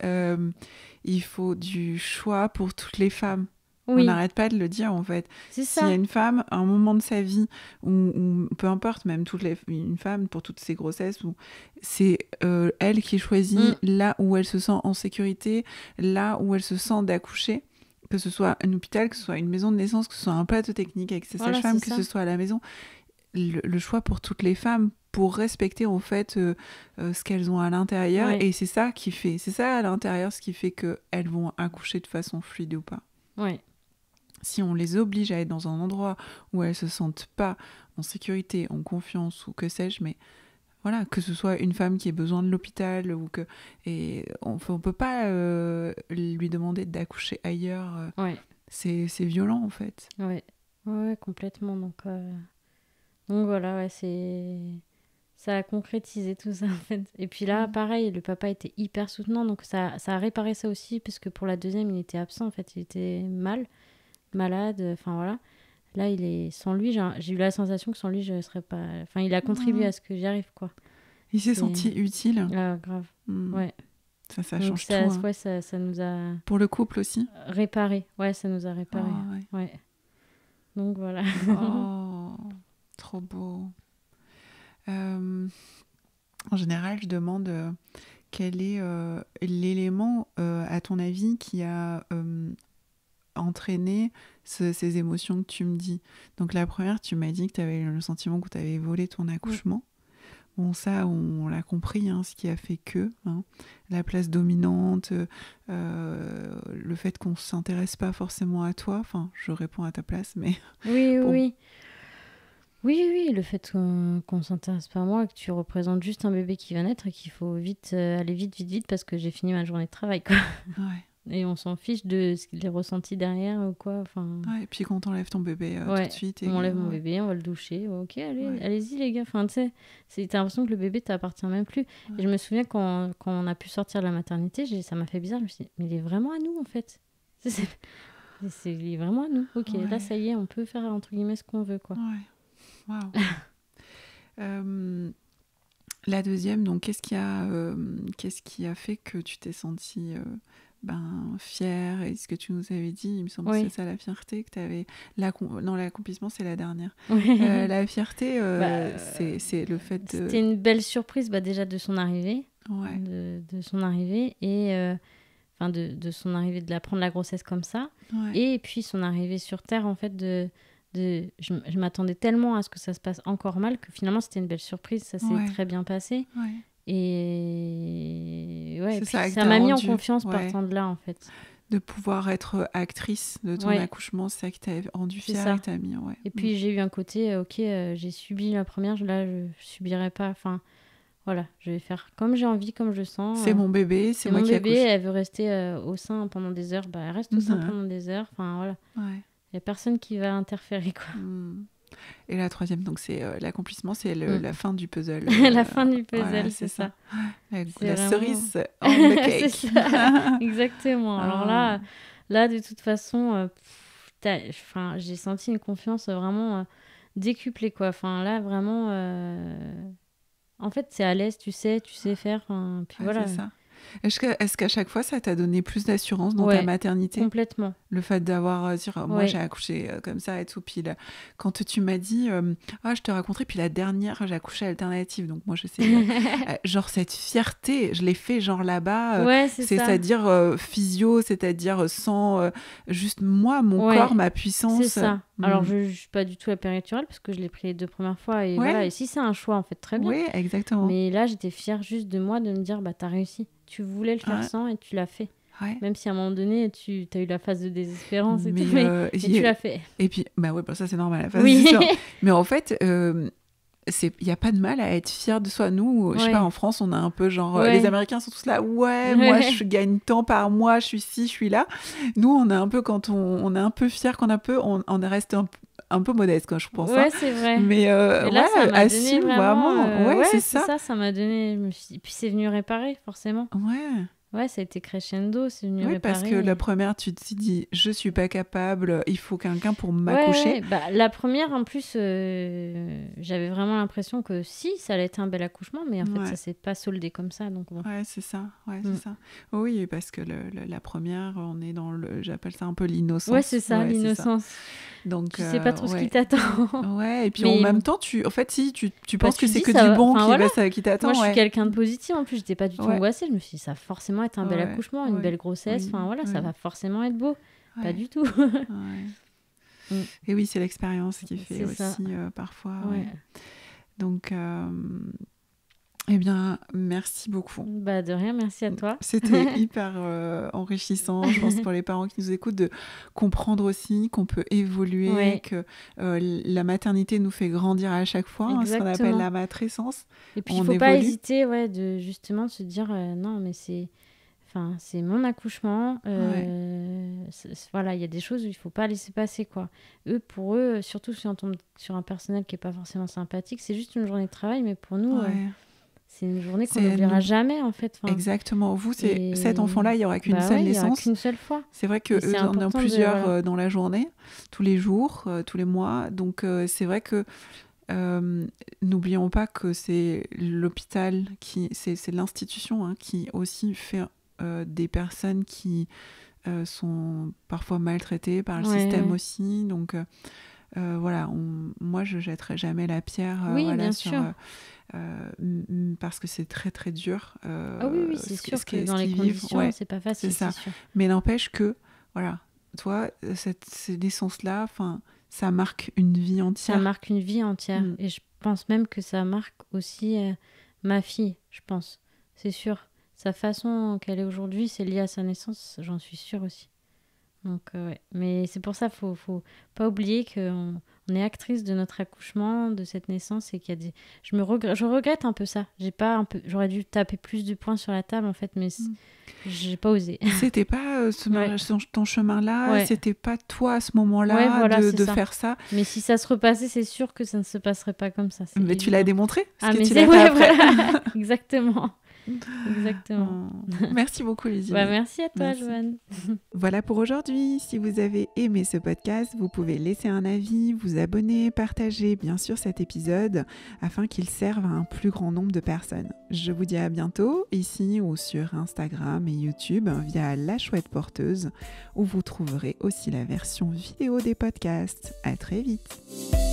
il faut du choix pour toutes les femmes. Oui. On n'arrête pas de le dire, en fait. C'est S'il y a une femme, à un moment de sa vie, ou peu importe, même une femme pour toutes ses grossesses, où c'est elle qui choisit là où elle se sent en sécurité, là où elle se sent d'accoucher, que ce soit un hôpital, que ce soit une maison de naissance, que ce soit un plateau technique avec ses sages-femmes, que ce soit à la maison. Le choix pour toutes les femmes, pour respecter en fait ce qu'elles ont à l'intérieur, et c'est ça à l'intérieur ce qui fait qu'elles vont accoucher de façon fluide ou pas. Ouais. Si on les oblige à être dans un endroit où elles se sentent pas en sécurité, en confiance ou que sais-je, mais voilà, que ce soit une femme qui ait besoin de l'hôpital et on peut pas lui demander d'accoucher ailleurs. C'est violent en fait. Ouais, complètement. Donc voilà, ouais, ça a concrétisé tout ça, en fait. Et puis là, pareil, le papa était hyper soutenant, donc ça a réparé ça aussi, parce que pour la deuxième, il était absent, en fait, il était malade, enfin voilà. Là, sans lui, j'ai eu la sensation que sans lui, je serais pas... Enfin, il a contribué à ce que j'y arrive, quoi. Il s'est senti utile. Ah, grave, ouais. Ça change tout. Hein. Ouais, ça nous a... Pour le couple aussi. Réparé, ouais, ça nous a réparé. Ouais. Donc voilà. Oh, trop beau. En général, je demande quel est l'élément, à ton avis, qui a entraîné ces émotions que tu me dis. Donc la première, tu m'as dit que tu avais le sentiment que tu avais volé ton accouchement. Bon, ça, on l'a compris, hein, ce qui a fait que la place dominante, le fait qu'on ne s'intéresse pas forcément à toi. Enfin, je réponds à ta place, mais... Oui. Oui, le fait qu'on ne s'intéresse pas à moi, que tu représentes juste un bébé qui va naître et qu'il faut aller vite parce que j'ai fini ma journée de travail, quoi. Ouais. Et on s'en fiche de ce qu'il est ressenti derrière ou quoi. Enfin... Ouais, et puis quand on enlève ton bébé tout de suite... on enlève mon bébé, on va le doucher. Ok, allez-y les gars. Enfin, tu sais, t'as l'impression que le bébé t'appartient même plus. Ouais. Et je me souviens quand on a pu sortir de la maternité, ça m'a fait bizarre. Je me suis dit, mais il est vraiment à nous, en fait. Et c'est vraiment à nous. Ok, Ouais. là, ça y est, on peut faire, entre guillemets, ce qu'on veut, quoi. Ouais. Waouh. La deuxième, donc, qu'est-ce qui a fait que tu t'es sentie fière? Et ce que tu nous avais dit, il me semble que c'est ça, la fierté que tu avais. Non, l'accomplissement, c'est la dernière. La fierté, c'est le fait de... C'était une belle surprise, déjà, de son arrivée. Ouais. De son arrivée et... de son arrivée, de la prendre la grossesse comme ça. Ouais. Et puis son arrivée sur Terre, en fait, je m'attendais tellement à ce que ça se passe encore mal que finalement, c'était une belle surprise. Ça s'est très bien passé. Ouais. Et ça m'a mis en confiance partant de là, en fait. De pouvoir être actrice de ton accouchement, c'est ça qui t'a rendu fière et t'a mis... Ouais. Et puis, j'ai eu un côté, j'ai subi la première, là, je subirai pas... Enfin, voilà, je vais faire comme j'ai envie, comme je sens. C'est mon bébé, c'est moi qui accouche. Elle veut rester au sein pendant des heures, elle reste au sein pendant des heures. Enfin, voilà. Il n'y a personne qui va interférer, quoi. Et la troisième, donc c'est l'accomplissement, c'est la fin du puzzle. La fin du puzzle, voilà, c'est ça. La vraiment... cerise on the cake. C'est ça. Exactement. Alors là, de toute façon, j'ai senti une confiance vraiment décuplée, quoi. Enfin, là, vraiment... En fait, c'est à l'aise, tu sais faire. Puis voilà. C'est ça. Est-ce qu'à chaque fois, ça t'a donné plus d'assurance dans ta maternité? Complètement. Le fait d'avoir moi, j'ai accouché comme ça et tout. Puis là, quand tu m'as dit, je te raconterai, puis la dernière, j'ai accouché alternative. Donc moi, je sais, genre cette fierté, je l'ai fait genre là-bas. C'est-à-dire physio, c'est-à-dire sans juste moi, mon corps, ma puissance. C'est ça. Alors, je ne suis pas du tout la péridurale parce que je l'ai pris les 2 premières fois. Et voilà. Et si c'est un choix, en fait, très bien. Oui, exactement. Mais là, j'étais fière juste de moi, de me dire, t'as réussi. Tu voulais le faire sans et tu l'as fait. Ouais. Même si à un moment donné, tu as eu la phase de désespérance et tout, mais tu l'as fait. Et puis, ça c'est normal, la phase de désespérance. Mais en fait, il n'y a pas de mal à être fier de soi. Nous, je sais pas, en France, on a un peu genre... les Américains sont tous là, moi, je gagne tant par mois, je suis ci, je suis là. Nous, on est un peu, quand on est un peu fier, on reste un peu modeste, quand je pense. Ouais, c'est vrai. Mais là, ça m'a donné vraiment... c'est ça. Ça m'a donné... Et puis, c'est venu réparer, forcément. Ouais, ça a été crescendo, c'est venu réparer. Oui, parce que la première, tu te dis, je suis pas capable, il faut quelqu'un pour m'accoucher. La première, en plus, j'avais vraiment l'impression que si, ça allait être un bel accouchement, mais en fait, ça s'est pas soldé comme ça. Donc bon. Ouais, c'est ça. C'est ça. Oui, parce que la première, on est dans j'appelle ça un peu l'innocence. Ouais, c'est ça, l'innocence. Donc, tu sais pas trop ce qui t'attend. Ouais, et puis en même temps, tu penses que c'est que du bon qui t'attend. Moi, je suis quelqu'un de positif, en plus, j'étais pas du tout angoissée. Je me suis dit, ça va forcément être un bel accouchement, une belle grossesse. Enfin, voilà, ça va forcément être beau. Pas du tout. Et oui, c'est l'expérience qui fait aussi parfois. Donc, eh bien, merci beaucoup. De rien, merci à toi. C'était hyper enrichissant, je pense, pour les parents qui nous écoutent, de comprendre aussi qu'on peut évoluer, que la maternité nous fait grandir à chaque fois, ce qu'on appelle la matrescence. Et puis, il ne faut pas hésiter de justement se dire, non, mais c'est mon accouchement. Voilà, il y a des choses où il ne faut pas laisser passer, quoi. Pour eux, surtout si on tombe sur un personnel qui n'est pas forcément sympathique, c'est juste une journée de travail, mais pour nous... c'est une journée qu'on n'oubliera jamais, en fait. Exactement. Vous, cet enfant-là, il n'y aura qu'une seule naissance. Il n'y aura qu'une seule fois. C'est vrai qu'eux en ont plusieurs dans la journée, tous les jours, tous les mois. Donc, c'est vrai que n'oublions pas que c'est l'hôpital, c'est l'institution qui aussi fait des personnes qui sont parfois maltraitées par le système aussi. Donc, voilà, moi, je ne jetterai jamais la pierre bien sûr. Parce que c'est très très dur. Oui, c'est sûr que dans les conditions, c'est pas facile, c'est sûr. Mais n'empêche que, voilà, toi, ces naissances-là, ça marque une vie entière. Ça marque une vie entière. Et je pense même que ça marque aussi ma fille, je pense. C'est sûr. Sa façon qu'elle est aujourd'hui, c'est lié à sa naissance, j'en suis sûre aussi. Donc, mais c'est pour ça qu'il ne faut pas oublier qu'on est actrice de notre accouchement, de cette naissance, et qu'il y a des... Je regrette un peu ça. J'aurais dû taper plus du poing sur la table, en fait, mais j'ai pas osé. C'était pas ton chemin-là, c'était pas toi à ce moment-là de faire ça. Mais si ça se repassait, c'est sûr que ça ne se passerait pas comme ça. Mais tu l'as démontré. Mais tu l'as fait après. Voilà. Exactement. Exactement. Merci beaucoup, les Bah, merci à toi, Joanne. Voilà pour aujourd'hui. Si vous avez aimé ce podcast, vous pouvez laisser un avis, vous abonner, partager bien sûr cet épisode afin qu'il serve à un plus grand nombre de personnes. Je vous dis à bientôt ici ou sur Instagram et YouTube via La Chouette Porteuse où vous trouverez aussi la version vidéo des podcasts. À très vite.